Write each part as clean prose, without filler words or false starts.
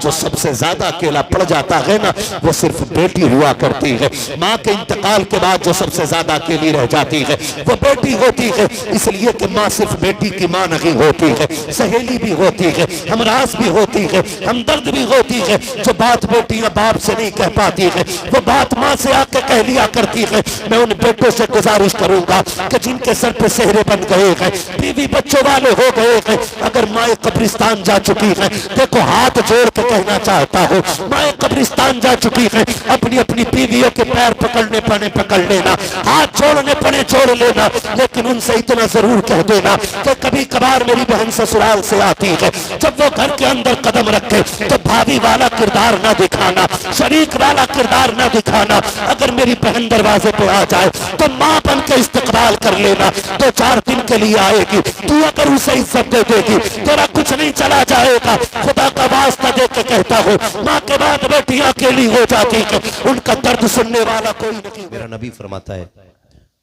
जो सबसे ज्यादा अकेला पड़ जाता है ना, वो सिर्फ बेटी हुआ करती है। माँ के इंतकाल के बाद जो सबसे ज्यादा अकेली रह जाती है वो बेटी होती है, इसलिए कि माँ सिर्फ बेटी की माँ नहीं होती है, सहेली भी होती है, हमराज भी होती है, हमदर्द भी होती है। जो बात बेटियां बाप से नहीं कह पाती है वो बात माँ से आके कह लिया करती है। मैं उन बेटों से गुजारिश करूंगा कि जिनके सर पे सेहरे बन गए हैं, बीवी बच्चों वाले हो गए हैं, अगर माए कब्रिस्तान जा चुकी है, देखो हाथ जोड़ के कहना चाहता हूँ, माए कब्रिस्तान जा चुकी है, अपनी अपनी बीवियों के पैर पकड़ने पड़े पकड़ लेना, हाथ जोड़ने पड़े जोड़ लेना, लेकिन उनसे इतना जरूर कह देना कि कभी कभार मेरी बहन ससुराल से आती है, जब वो घर के अंदर कदम रखे तो भाभी वाला किरदार ना दिखाना, शरीक वाला किरदार ना दिखाना। अगर मेरी बहन दरवाजे पे आ जाए तो माँ बन के इस्तकबाल कर लेना। तो 4 दिन के लिए आएगी, तू अगर उसे इज्जत दे देगी तेरा कुछ नहीं चला जाएगा। खुदा का वास्ता दे के कहता हूँ, माँ के बाद बेटियां अकेली हो जाती है, उनका दर्द सुनने वाला कोई नहीं। मेरा नबी फरमाता है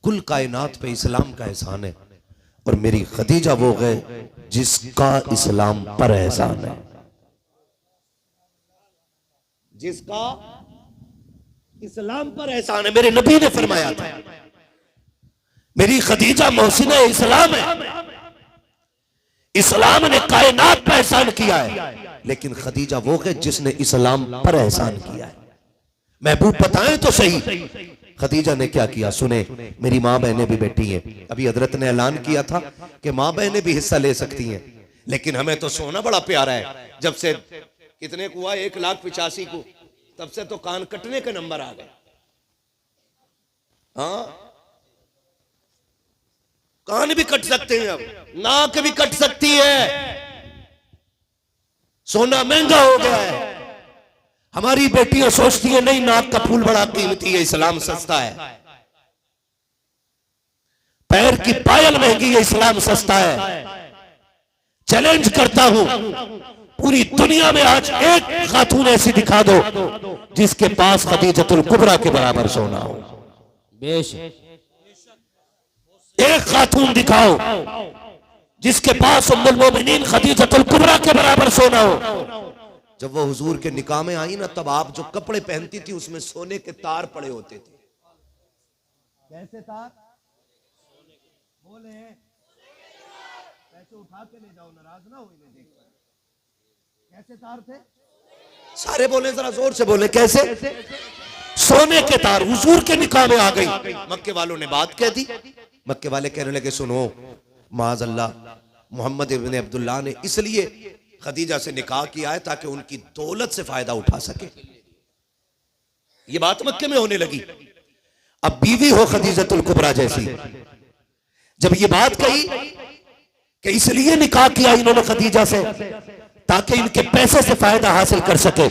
कुल कायनात पे इस्लाम का एहसान है और मेरी खदीजा वो है जिसका इस्लाम पर एहसान है, जिसका इस्लाम पर एहसान है। मेरे नबी ने फरमाया था मेरी खदीजा मोहसिन इस्लाम है, इस्लाम ने कायनात पर एहसान किया है, लेकिन खदीजा वो है जिसने इस्लाम पर एहसान किया है। महबूब बताएं तो सही खदीजा ने क्या किया, सुने। मेरी माँ बहनें भी बैठी हैं, अभी हजरत ने ऐलान किया था कि माँ बहनें भी हिस्सा ले सकती हैं, लेकिन हमें तो सोना बड़ा प्यारा है। जब से कितने को हुआ 1,85,000 को, तब से तो कान कटने के नंबर आ गए। हाँ, कान भी कट सकते हैं, अब नाक भी कट सकती है। सोना महंगा हो गया है। हमारी बेटियां सोचती है नहीं, नाक का फूल बड़ा कीमती है, इस्लाम सस्ता है। पैर की पायल महंगी है, इस्लाम सस्ता है। चैलेंज करता हूं, पूरी दुनिया में आज एक खातून ऐसी दिखा दो जिसके पास खदीजतुल कुबरा के बराबर सोना हो। एक खातून दिखाओ जिसके पास उम्मुल मोमिनीन खदीजतुल कुबरा के बराबर सोना हो। जब वो हुजूर के निकाह में आई ना, तब आप जो कपड़े पहनती थी उसमें सोने के तार पड़े होते थे। कैसे तार? बोले पैसे उठा के ले जाओ, नाराज ना हो इन्हें देखकर। कैसे तार थे? सारे बोले, जरा जोर से बोले, कैसे? सोने के तार। हुजूर के निकाह में आ गई, मक्के वालों ने बात कह दी। मक्के वाले कहने लगे सुनो, माज़अल्लाह मोहम्मद इब्न अब्दुल्लाह ने इसलिए खदीजा से निकाह किया है ताकि उनकी दौलत से फायदा उठा सके। ये बात मक्के में होने लगी। अब बीवी हो खदीजतुल कुबरा जैसी, जब ये बात कही कि इसलिए निकाह किया इन्होंने खदीजा से ताकि इनके पैसे से फायदा हासिल कर सके,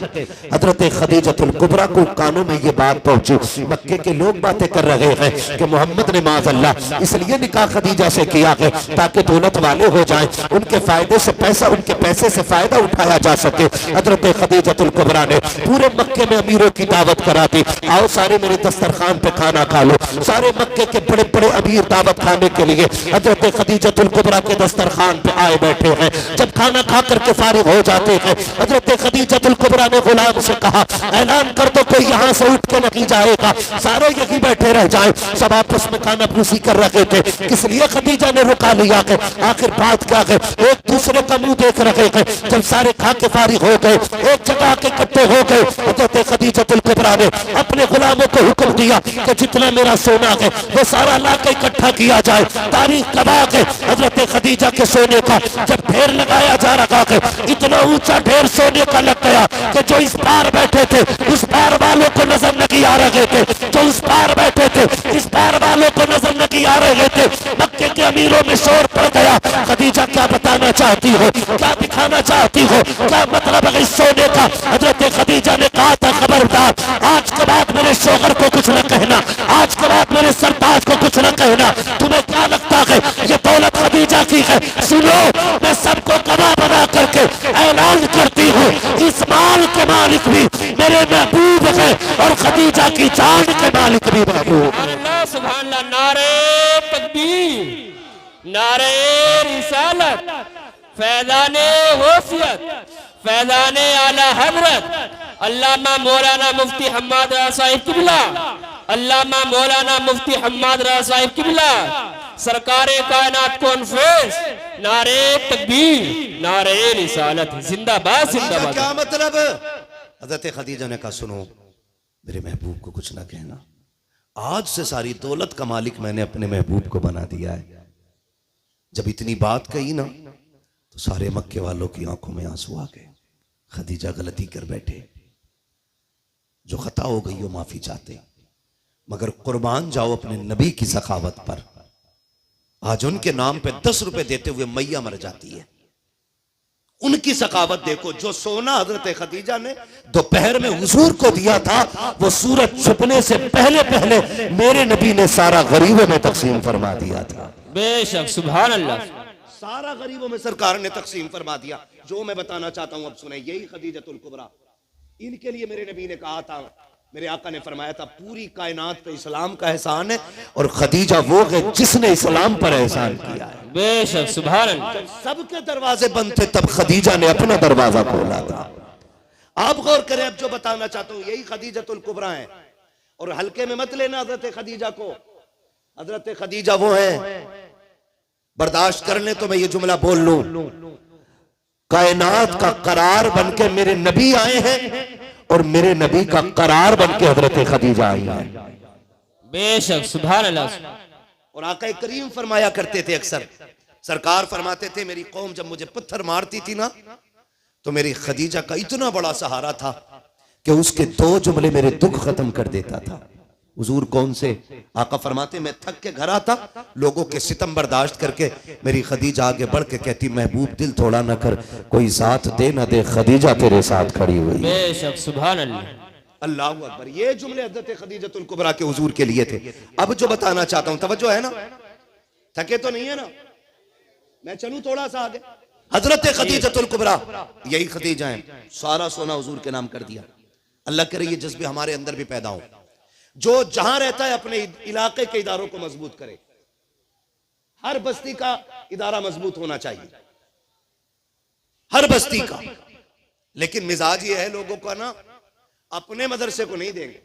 हजरत खदीजतुल कुबरा को कानों में ये बात पहुंची। मक्के के लोग बातें कर रहे हैं कि मोहम्मद ने माज़अल्लाह इसलिए निकाह खदीजा से किया है ताकि दौलत वाले हो जाएं, उनके फायदे से पैसा, उनके पैसे से फायदा उठाया जा सके। हजरत खदीजतुल कुबरा ने पूरे मक्के में अमीरों की दावत करा दी, आओ सारे मेरे दस्तरखान पे खाना खा लो। सारे मक्के के बड़े बड़े अमीर दावत खाने के लिए हजरत खदीजतुल कुबरा के दस्तरखान पे आए बैठे हैं। जब खाना खा करके फारिग हो जाते हैं, हजरत खदीजतुल कुबरा ने गुलाम से कहा ऐलान कर दो कोई यहाँ से उठ के नहीं जाएगा, सारे यहीं बैठे रह जाएं। सब आपस में खाना पूसी कर रहे थे, किस लिए खदीजा ने रुका लिया है? आखिर बात क्या है? एक दूसरे का मुंह देख रहे हैं। जब सारे खा के फारिग हो गए, एक जगह के इकट्ठे हो गए, हजरत खदीजतुल कुबरा ने अपने गुलामों को हुक्म दिया कि जितना मेरा सोना है वो सारा ला के इकट्ठा किया जाए। तारीख लगा के हजरत खदीजा के सोने का जब ढेर लगाया जा रहा है, इतना ऊंचा ढेर सोने का लग गया कि जो इस पार बैठे थे उस पार वालों को नजर नहीं आ रहे थे, जो उस पार बैठे थे इस पार वालों को नजर नहीं आ रहे थे। मक्के के अमीरों में शोर पड़ गया, खदीजा क्या बताना चाहती हो, क्या दिखाना चाहती हो, क्या मतलब है इस सोने का? हजरत खदीजा ने कहा था खबरदार, आज के बाद मेरे शोहर को कुछ न कहना, आज के बाद मेरे सरताज को कुछ न कहना। तुम्हें क्या लगता है ये दौलत खदीजा की है? सुनो, मैं सबको गवाह बना करके ऐलान करती हूँ इस माल के मालिक भी मेरे महबूब है और खदीजा की जान के मालिक भी महबूब। अल्लाह सुभान अल्लाह, नारे तकबीर, नारे रिसालत, फैज़ाने होशियत, फैज़ाने आला हजरत अल्लामा मौलाना मुफ्ती हम्माद रज़ा साहिब किबला, अल्लामा मौलाना मुफ्ती हम्माद रज़ा साहिब किबला, सरकारे कायनात कॉन्फ्रेंस, नारे तकबीर, नारे रिसालत, जिंदाबाद जिंदाबाद। क्या मतलब? हजरत खदीजा ने कहा सुनो, मेरे महबूब को कुछ ना कहना, आज से सारी दौलत का मालिक मैंने अपने महबूब को बना दिया है। जब इतनी बात कही ना तो सारे मक्के वालों की आंखों में आंसू आ गए। खदीजा गलती कर बैठे, जो खता हो गई वो माफी चाहते, मगर कुर्बान जाओ अपने नबी की सखावत पर। आज उनके नाम पे 10 रुपए देते हुए मैया मर जाती है। उनकी सखावत देखो, जो सोना हजरत खदीजा ने दोपहर में हुजूर को दिया था, वो सूरज छुपने से पहले पहले मेरे नबी ने सारा गरीबों में तकसीम फरमा दिया था। बेशक, सुभान अल्लाह। सारा गरीबों में सरकार ने तकसीम फरमा दिया। जो मैं बताना चाहता हूं अब सुने, यही खदीजतुल कुबरा, इनके लिए मेरे नबी ने कहा था, मेरे आका ने फरमाया था, पूरी कायनात पे इस्लाम का एहसान है और खदीजा वो है जिसने इस्लाम पर एहसान किया है। बेशक, सुभान अल्लाह। जब सबके दरवाजे बंद थे तब खदीजा ने अपना दरवाजा खोला था। आप गौर करें, अब जो बताना चाहता हूं यही खदीजतुल कुबरा है, और हल्के में मत लेना हजरत खदीजा को। हजरत खदीजा वो है, बर्दाश्त कर ले तो मैं ये जुमला बोल लूं, कायनात का करार बनके मेरे नबी आए हैं और मेरे नबी का करार बनके हजरत खदीजा आई है। बेशक, सुभान अल्लाह। और आका करीम फरमाया करते थे, अक्सर सरकार फरमाते थे, मेरी कौम जब मुझे पत्थर मारती थी ना तो मेरी खदीजा का इतना बड़ा सहारा था कि उसके 2 जुमले मेरे दुख खत्म कर देता था। हुजूर कौन से? आका फरमाते, मैं थक के घर आता, लोगों के सितम बर्दाश्त करके मेरी खदीजा आगे बढ़ के कहती, महबूब दिल थोड़ा ना कर, कोई साथ दे ना दे, खदीजा तेरे साथ खड़ी हुई। बेशक, सुभान अल्लाह। अल्लाह अकबर। ये जुमले हज़रत खदीजतुल कुबरा के हुजूर के लिए थे। अब जो बताना चाहता हूं, तवज्जो है ना, थके तो नहीं है ना, मैं चलूं थोड़ा सा आगे। हजरत खदीजतुल कुबरा यही खदीजा है, सारा सोना हुजूर के नाम कर दिया। अल्लाह करे ये जज्बे हमारे अंदर भी पैदा हो, जो जहां रहता है अपने इलाके के इदारों को मजबूत करे। हर बस्ती का इदारा मजबूत होना चाहिए, हर बस्ती का। लेकिन मिजाज ये है लोगों का ना, अपने मदरसे को नहीं देंगे,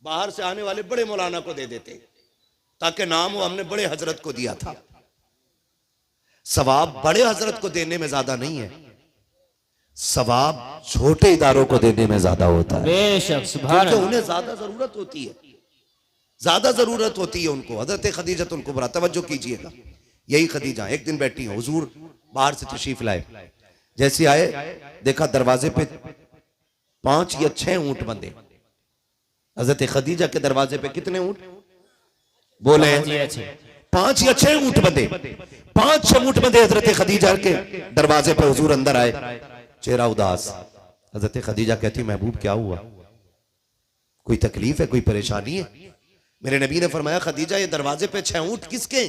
बाहर से आने वाले बड़े मौलाना को दे देते ताकि नाम हो हमने बड़े हजरत को दिया था। सवाब बड़े हजरत को देने में ज्यादा नहीं है, सवाब छोटे इदारों को देने में ज्यादा होता है। बेशक, सुभान अल्लाह। उन्हें ज्यादा जरूरत होती है, ज्यादा जरूरत होती है उनको। हजरत खदीजतुल कुबरा, तवज्जो कीजिएगा, यही खदीजा एक दिन बैठी है, हुजूर बाहर से तशरीफ लाए, जैसे आए देखा दरवाजे पे 5 या 6 ऊंट बंधे। हजरत खदीजा के दरवाजे पे कितने ऊंट बोले? 5 या 6 ऊंट बंधे, 5-6 ऊंट बंधे हजरत खदीजा के दरवाजे पे। हुजूर अंदर आए, चेहरा उदास। हजरत खदीजा कहती, महबूब क्या हुआ, कोई तकलीफ है, कोई परेशानी है? मेरे नबी ने फरमाया, खदीजा ये दरवाजे पे 6 ऊंट किसके?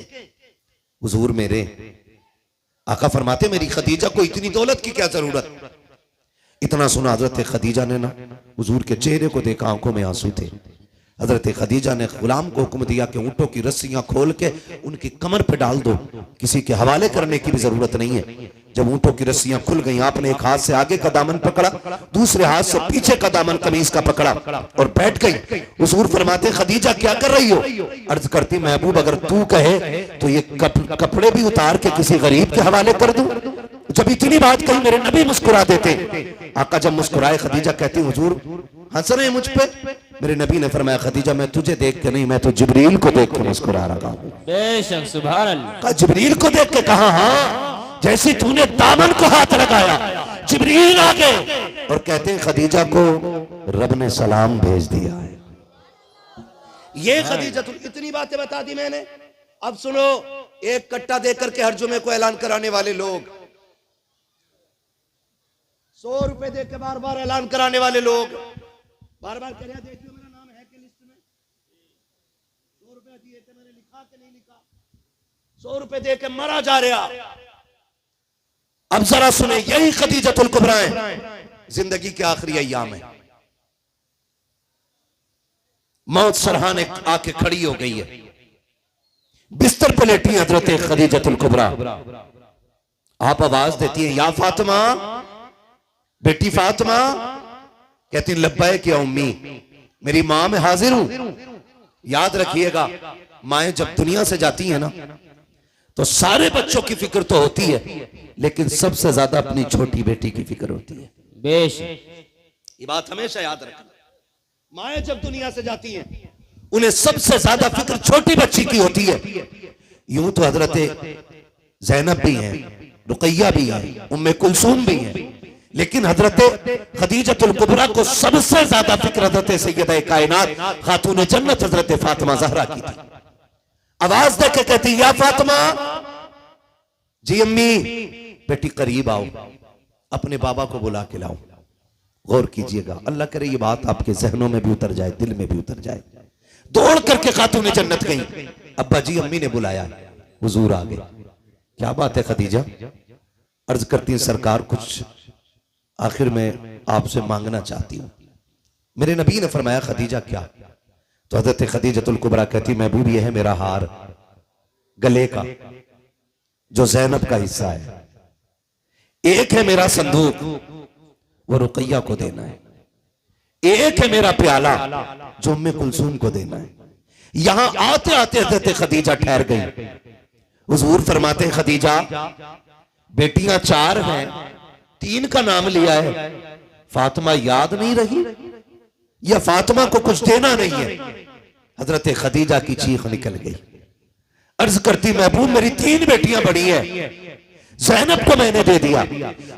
हुजूर मेरे। आका फरमाते, मेरी खदीजा को इतनी दौलत की क्या जरूरत? इतना सुना हजरत खदीजा ने ना हुजूर के चेहरे को देखा, आंखों में आंसू थे। हजरत खदीजा ने गुलाम को हुक्म दिया कि ऊंटों की रस्सियां खोल के उनकी कमर पे डाल दो, किसी के हवाले करने की भी जरूरत नहीं है। जब ऊंटों की रस्सियां खुल गईं, आपने एक हाथ से आगे का दामन पकड़ा, दूसरे हाथ से पीछे का दामन कमीज का पकड़ा और बैठ गई। हुजूर फरमाते, खदीजा क्या कर रही हो? अर्ज करती, महबूब अगर तू कहे तो ये कपड़े भी उतार के किसी गरीब के हवाले कर दूं। जब इतनी बात कही मेरे नबी मुस्कुरा देते। आका जब मुस्कुराए, खदीजा कहती, हुजूर हंस रहे हैं मुझ पे? मेरे नबी ने फरमाया, खदीजा मैं तुझे देख के नहीं, मैं तो जिब्रील को देख के मुस्कुरा रहा हूं। बेशक, सुभान अल्लाह। कहा जिब्रील को देख के? कहा हाँ, जैसे तूने दामन को हाथ लगाया जिब्रील आ गए और कहते हैं खदीजा को रब ने सलाम भेज दिया है। ये खदीजा, इतनी बातें बता दी मैंने। अब सुनो, एक कट्टा देकर के हर जुमे को ऐलान कराने वाले लोग, 100 रुपए दे के बार बार ऐलान कराने वाले लोग, बार बार कह रहे देखिए मेरा नाम है कि लिस्ट में, 100 रुपए दिए थे, मैंने लिखा कि नहीं लिखा, 100 रुपए दे के मरा जा रहा। अब जरा सुने, यही खदीजतुल कुबरा है, जिंदगी के आखिरी अय्याम है, मौत सरहाने आके खड़ी हो गई है, बिस्तर पे लेटी हजरत खदीजतुल कुबरा। आप आवाज देती हैं या फातिमा, बेटी फातिमा, कहती हैं लब्बैक या उम्मी, मेरी मां मैं हाजिर हूं। याद रखिएगा, माएं जब दुनिया से जाती हैं ना तो सारे बच्चों की फिक्र तो होती है, लेकिन सबसे ज्यादा अपनी छोटी बेटी की फिक्र होती है। बेशक ये बात हमेशा याद रखना। माएं जब दुनिया से जाती हैं उन्हें सबसे ज्यादा फिक्र छोटी बच्ची की होती है। यूं तो हजरत ज़ैनब भी हैं, रुकैया भी हैं, उम्मे कुलसूम भी हैं, लेकिन हजरत खदीजतुल कुबरा को सबसे ज्यादा फिक्र हजरत सैयदा कायनात खातून जन्नत हजरत फातिमा ज़हरा की थी। आवाज देके कहती या फातिमा, जी अम्मी, बेटी करीब आओ, अपने बाबा को बुला के लाओ। गौर कीजिएगा, अल्लाह करे ये बात आपके जहनों में भी उतर जाए, दिल में भी उतर जाए। दौड़ करके खातून जन्नत गई, अब्बा जी अम्मी ने बुलाया, हुजूर आ गए। क्या बात है खदीजा? अर्ज करती हैं सरकार, कुछ आखिर में आपसे मांगना चाहती हूं। मेरे नबी ने फरमाया खदीजा क्या? तो हजरत खदीजतुल कुबरा कहती महबूब ये है मेरा हार गले का जो ज़ैनब का हिस्सा है, एक है मेरा संदूक वो रुकैया को देना है, एक है मेरा प्याला जो उम्मे कुलसूम को देना है। यहां आते आते हजरत खदीजा ठहर गई। हुजूर फरमाते खदीजा बेटियां 4 हैं, 3 का नाम लिया है, फातिमा याद नहीं रही या फातिमा को कुछ देना नहीं है? हजरत खदीजा की चीख निकल गई। अर्ज करती महबूब मेरी 3 बेटियां बड़ी हैं, ज़ैनब को मैंने दे दिया,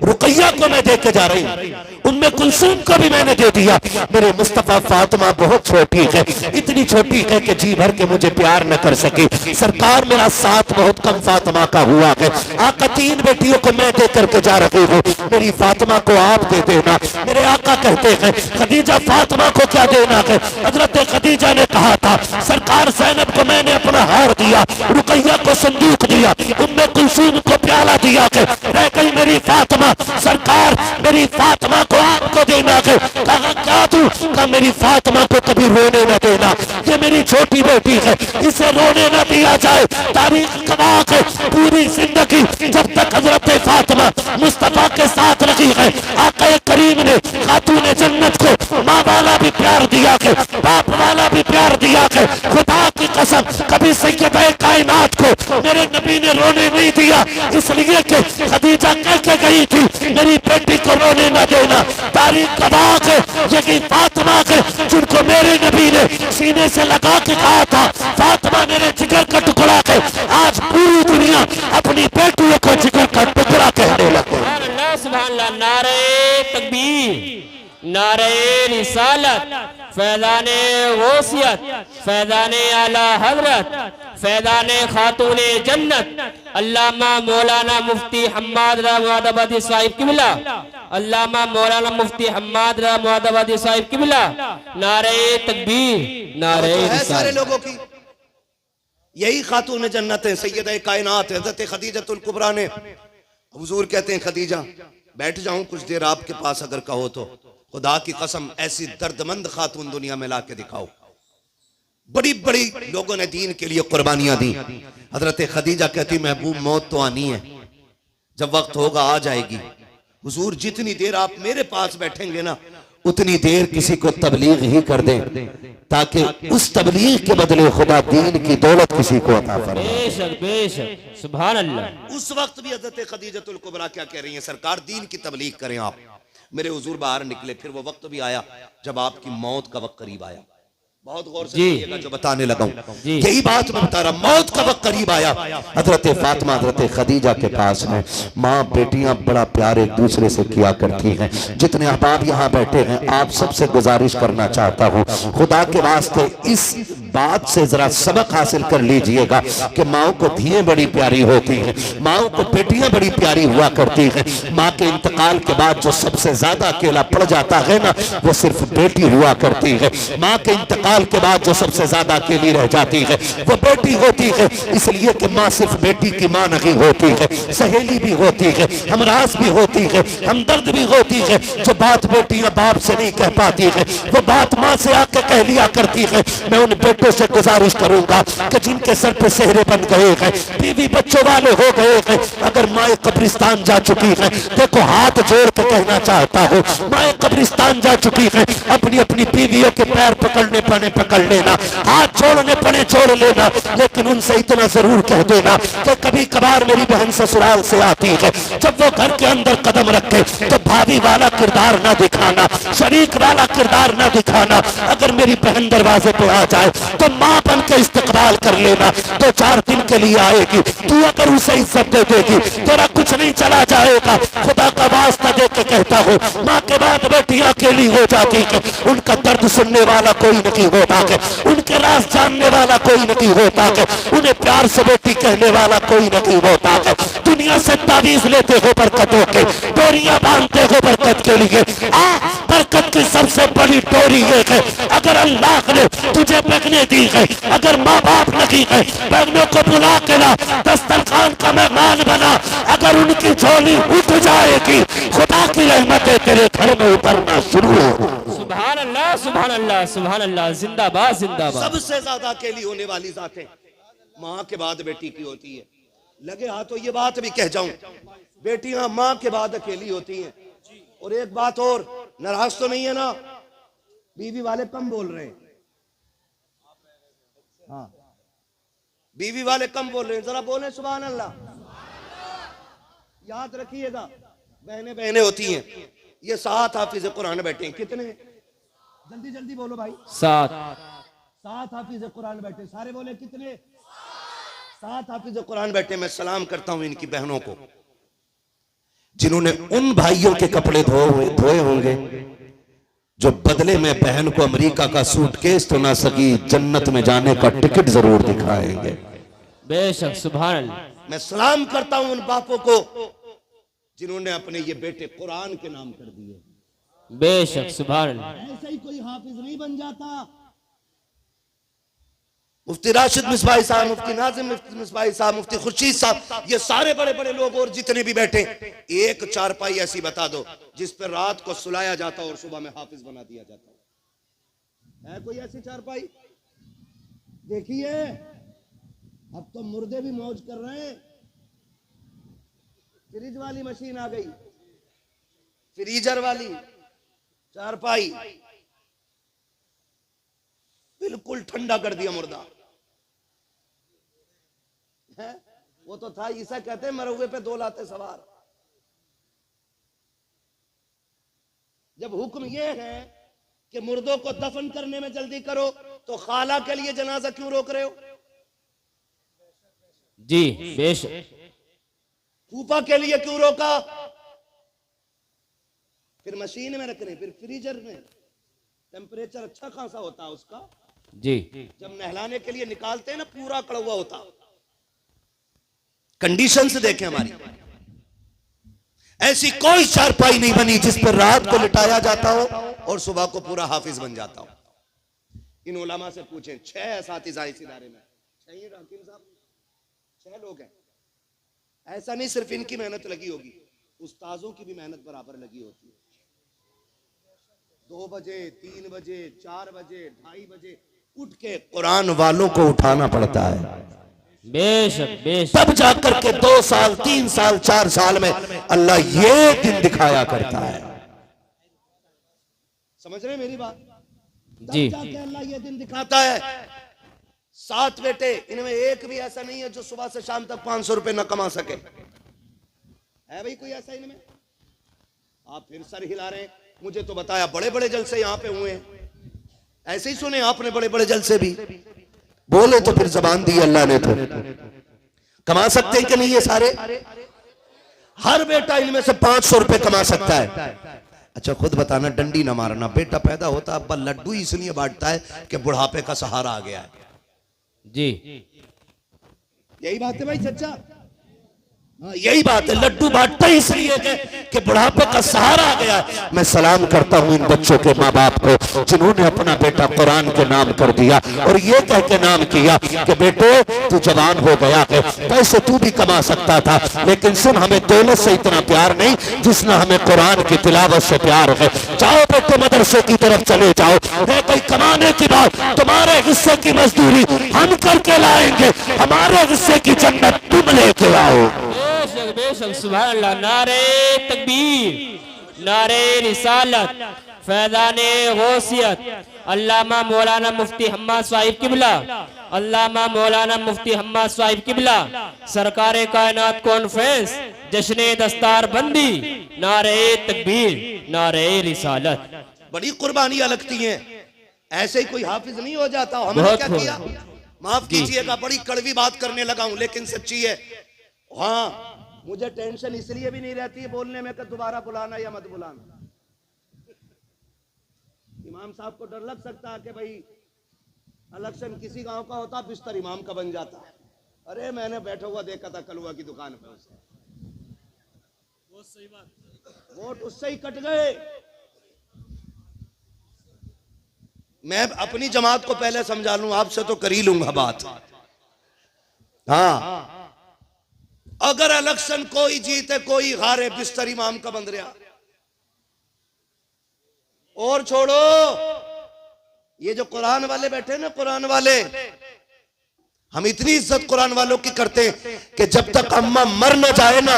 रुकैया को मैं दे के जा रही हूं, उम्मे कुलसूम को भी मैंने दे दिया। मेरे मुस्तफा फातिमा बहुत छोटी है, इतनी छोटी है कि जी भर के मुझे प्यार न कर सके। सरकार मेरा साथ बहुत कम फातिमा का हुआ है। आका 3 बेटियों को मैं दे करके जा रही हूँ, मेरी फातिमा को आप दे देना। मेरे आका कहते हैं खदीजा फातिमा को क्या देना है? हजरत खदीजा ने कहा था सरकार ज़ैनब को मैंने अपना हार दिया, रुकैया को संदूक दिया, उम्मे कुलसूम को प्याला दिया, रह गई मेरी फातिमा। सरकार मेरी फातिमा को आपको देना है। कहा क्या तू? कहा मेरी फातिमा को कभी रोने न देना, ये मेरी छोटी बेटी है, इसे रोने न दिया जाए। तारीख गवाह है पूरी जिंदगी जब तक हजरत फातिमा मुस्तफा के साथ रही है, आका करीम ने खातून जन्नत को माँ वाला भी प्यार दिया है, बाप वाला भी प्यार दिया है। खुदा की कसम कभी सैयदा कायनात को मेरे नबी ने रोने नहीं दिया, इसलिए कि खदीजा कह के गई थी मेरी बेटी को रोने न देना। तारीख गवाह है यही फातिमा के जिनको मेरे नबी ने सीने से लगा के कहा था फातिमा मेरे जिगर का टुकड़ा है। आज पूरी दुनिया अपनी बेटियों को जिगर का टुकड़ा कहने लगे। सुभान अल्लाह, नारे तकबीर, नारे रिसालत, फैज़ाने गौसियत, फैज़ाने आला हज़रत, फैज़ाने खातूने जन्नत, अल्लामा मौलाना मुफ्ती हम्माद रज़ा मुआदबादी साहिब किबला, अल्लामा मौलाना मुफ्ती हम्माद रज़ा मुआदबादी साहिब किबला। नारे तकबीर, नारे सारे रिसालत। लोगों की यही खातून जन्नत है, सैयदा कायनात हज़रत खदीजतुल कुबरा ने। हुजूर कहते हैं खदीजा बैठ जाऊं कुछ देर आपके पास, अगर कहो तो खुदा की कसम ऐसी दर्दमंद खातून दुनिया में ला के दिखाओ। बड़ी बड़ी लोगों ने दीन के लिए कुर्बानियां दी। हजरत खदीजा कहती महबूब मौत तो आनी है, जब वक्त होगा आ जाएगी। हुजूर जितनी देर आप मेरे पास बैठेंगे ना उतनी देर किसी को तबलीग ही कर दें, ताकि उस तबलीग के बदले खुदा दीन की दौलत किसी को अता फरमाए। बेशक बेशक, सुभान अल्लाह। उस वक्त भी हजरत खदीजतुल कुबरा क्या कह रही हैं? सरकार दीन की तबलीग करें आप। मेरे हुजूर बाहर निकले, फिर वो वक्त भी आया जब आपकी मौत का वक्त करीब आया। बहुत गौर से सुनिएगा जो बताने लगा हूं, यही बात मैं बता रहा। मौत का वक्त करीब आया, हजरत फातिमा हजरत खदीजा के पास में। माँ बेटियां बड़ा प्यार एक दूसरे से किया करती हैं। जितने अहबाब यहाँ बैठे हैं आप सबसे गुजारिश करना चाहता हूँ, खुदा के वास्ते इस बात से जरा सबक हासिल कर लीजिएगा कि माओ को धियां बड़ी प्यारी होती हैं, माओ को बेटियां बड़ी प्यारी हुआ करती हैं। माँ के इंतकाल के बाद जो सबसे ज्यादा अकेला पड़ जाता है ना वो सिर्फ बेटी हुआ करती है। माँ के इंतकाल के बाद जो सबसे ज्यादा अकेली रह जाती है वो बेटी होती है, इसलिए कि माँ सिर्फ बेटी की माँ नहीं होती है, सहेली भी होती है, हमराज भी होती है, हमदर्द भी होती है। जो बात बेटियां बाप से नहीं कह पाती है वो बात माँ से आके कह लिया करती है। मैं उन बेटों से गुजारिश करूंगा कि जिनके सर पे सेहरे बन गए हैं, बीवी बच्चों वाले हो गए हैं, अगर माए कब्रिस्तान जा चुकी है, देखो हाथ जोड़ के कहना चाहता हूँ, माए कब्रिस्तान जा चुकी है, अपनी अपनी बीवियों के पैर पकड़ने पड़े पकड़ लेना, हाथ जोड़ने पड़े जोड़ लेना, लेकिन उनसे इतना जरूर कह देना कि कभी कभार मेरी बहन ससुराल से आती है, जब वो घर के अंदर कदम रखे तो भाभी वाला किरदार ना दिखाना, शरीक वाला किरदार ना दिखाना। अगर मेरी बहन दरवाजे पे आ जाए तो माँ बन के इस्तकबाल कर लेना, 2-4 दिन के लिए आएगी, तू अगर उसे इज्जत दे देगी तेरा कुछ नहीं चला जाएगा। खुदा का वास्ता दे के कहता हूँ, माँ के बाद बेटियां अकेली हो जाती है, उनका दर्द सुनने वाला कोई नहीं होता है, उनके राज जानने वाला कोई नहीं होता है, उन्हें प्यार से बेटी कहने वाला कोई नहीं होता है। दुनिया से तावीज लेते हो बरकतों के, डोरियां बांधते हो बरकत के लिए, बरकत की सबसे बड़ी डोरी ये है, अगर अल्लाह ने तुझे बहने दी है, अगर माँ बाप नहीं है, बहनों को बुला के ला, दस्तरखान का मेहमान बना, अगर उनकी झोली उठ जाएगी, खुदा की रहमतें तेरे घर में उतरना शुरू हो। सुभान अल्लाह, सुभान अल्लाह, सुभान अल्लाह, जिंदाबाद जिंदाबाद। सबसे ज्यादा अकेली होने वाली जातें माँ के बाद बेटी की होती है। लगे हाथों ये बात भी कह जाऊं, बेटियां माँ के बाद अकेली होती हैं। और एक बात और, नाराज तो नहीं है ना, बीवी वाले कम बोल रहे हैं, हाँ बीवी वाले कम बोल रहे हैं, जरा बोले सुभान अल्लाह। याद रखिएगा, बहनें बहनें होती हैं, ये 7 हाफिज कुरान बैठे हैं। कितने? जल्दी जल्दी बोलो भाई। 7 हाफिज कुरान बैठे, सारे बोले कितने? 7 हाफिज कुरान बैठे। मैं सलाम करता हूं इनकी बहनों को, जिन्होंने उन भाइयों के कपड़े धोए होंगे जो बदले में बहन को अमेरिका का सूटकेस तो ना सकी, जन्नत में जाने का टिकट जरूर दिखाएंगे। बेशक, सुभान अल्लाह। मैं सलाम करता हूं उन बापों को जिन्होंने अपने ये बेटे कुरान के नाम कर दिए। बेशक, सुभान अल्लाह। ऐसा ही कोई हाफिज नहीं बन जाता। मुफ्ती राशिद मिसबाही साहब, मुफ्ती नाजिम मिसबाही साहब, मुफ्ती खुर्शीद साहब, ये सारे बड़े बड़े लोग और जितने भी बैठे, एक चारपाई ऐसी बता दो जिस पर रात को सुलाया जाता और सुबह में हाफिज बना दिया जाता है? कोई ऐसी चारपाई? देखिए अब तो मुर्दे भी मौज कर रहे हैं। फ्रिज वाली मशीन आ गई, फ्रीजर वाली चारपाई, बिल्कुल ठंडा कर दिया मुर्दा है। वो तो था, ईसा कहते हैं मरहुए पे 2 लाते सवार। जब हुक्म ये है कि मुर्दों को दफन करने में जल्दी करो, तो खाला के लिए जनाजा क्यों रोक रहे हो? जी बेशक। फूफा के लिए क्यों रोका? फिर मशीन में रखने, फिर फ्रीजर में टेम्परेचर अच्छा खासा होता है उसका जी। जब नहलाने के लिए निकालते हैं ना, पूरा कड़वा होता। कंडीशन से देखें हमारी, ऐसी कोई चारपाई नहीं बनी जिस पर रात को लिटाया जाता हो और सुबह को पूरा हाफिज बन जाता हो। इन उलमा से पूछें, 6 असातिज़ा इस इदारे में, 6 हकीम साहब, 6 लोग हैं। ऐसा नहीं सिर्फ इनकी मेहनत लगी होगी, उस्ताजों की भी मेहनत बराबर लगी होती है। 2 बजे, 3 बजे, 4 बजे, 2:30 बजे उठ के कुरान वालों को उठाना पड़ता है। बेशक बेशक। तब जाकर के 2 साल, 3 साल, 4 साल में अल्लाह ये दिन दिखाया करता है। समझ रहे मेरी बात? जी। जाके अल्लाह ये दिन दिखाता है। 7 बेटे, इनमें एक भी ऐसा नहीं है जो सुबह से शाम तक 500 रुपए न कमा सके। है भाई कोई ऐसा इनमें? आप फिर सर हिला रहे हैं। मुझे तो बताया बड़े बड़े जलसे यहाँ पे हुए हैं। ऐसे ही सुने आपने बड़े बड़े जलसे भी? बोले तो फिर जबान दी अल्लाह ने, तो कमा सकते हैं कि नहीं ये सारे? हर बेटा इनमें से 500 रुपए कमा सकता है। अच्छा खुद बताना, डंडी ना मारना। बेटा पैदा होता अब्बा लड्डू इसलिए बांटता है कि बुढ़ापे का सहारा आ गया है। जी यही बात है भाई सच्चा। यही बात है, लड्डू बांटता इसलिए है कि बुढ़ापे का सहारा आ गया है। मैं सलाम करता हूँ इन बच्चों के माँ बाप को जिन्होंने अपना बेटा कुरान के नाम कर दिया और ये कह के नाम किया कि बेटे तू जवान हो गया है, पैसे तू भी कमा सकता था, लेकिन सुन हमें दौलत से इतना प्यार नहीं जितना हमें कुरान की तिलावत से प्यार है। जाओ बेटे मदरसे की तरफ चले जाओ, है कोई कमाने की बात, तुम्हारे हिस्से की मजदूरी हम करके लाएंगे, हमारे हिस्से की जन्नत तुम लेके आओ। बेशक बेशक सुभान अल्लाह। नारे तकबीर, नारे रिसालत, फैज़ाने गौसियत, अल्लामा मौलाना मुफ्ती हम्माद साहिब किबला, अल्लामा मौलाना मुफ्ती हम्माद साहिब किबला, सरकारे कायनात कॉन्फ्रेंस, जश्ने दस्तार बंदी, नारे तकबीर, नारे रिसालत। बड़ी कुर्बानियां लगती हैं, ऐसे ही कोई हाफिज नहीं हो जाता। हमने क्या किया, माफ कीजिएगा बड़ी कड़वी बात करने लगा हूं लेकिन सच्ची है। हाँ, मुझे टेंशन इसलिए भी नहीं रहती है बोलने में कि दोबारा बुलाना या मत बुलाना। इमाम साहब को डर लग सकता है कि भाई इलेक्शन किसी गांव का होता बिस्तर इमाम का बन जाता। अरे मैंने बैठा हुआ देखा था कलुआ की दुकान पे, वोट उससे ही कट गए। मैं अपनी जमात को पहले समझा लूं, आपसे तो कर ही लूंगा बात। हाँ, अगर इलेक्शन कोई जीते कोई हारे बिस्तर इमाम का बंद रहा। और छोड़ो, ये जो कुरान वाले बैठे ना, कुरान वाले, हम इतनी इज्जत कुरान वालों की करते हैं कि जब तक अम्मा मर न जाए ना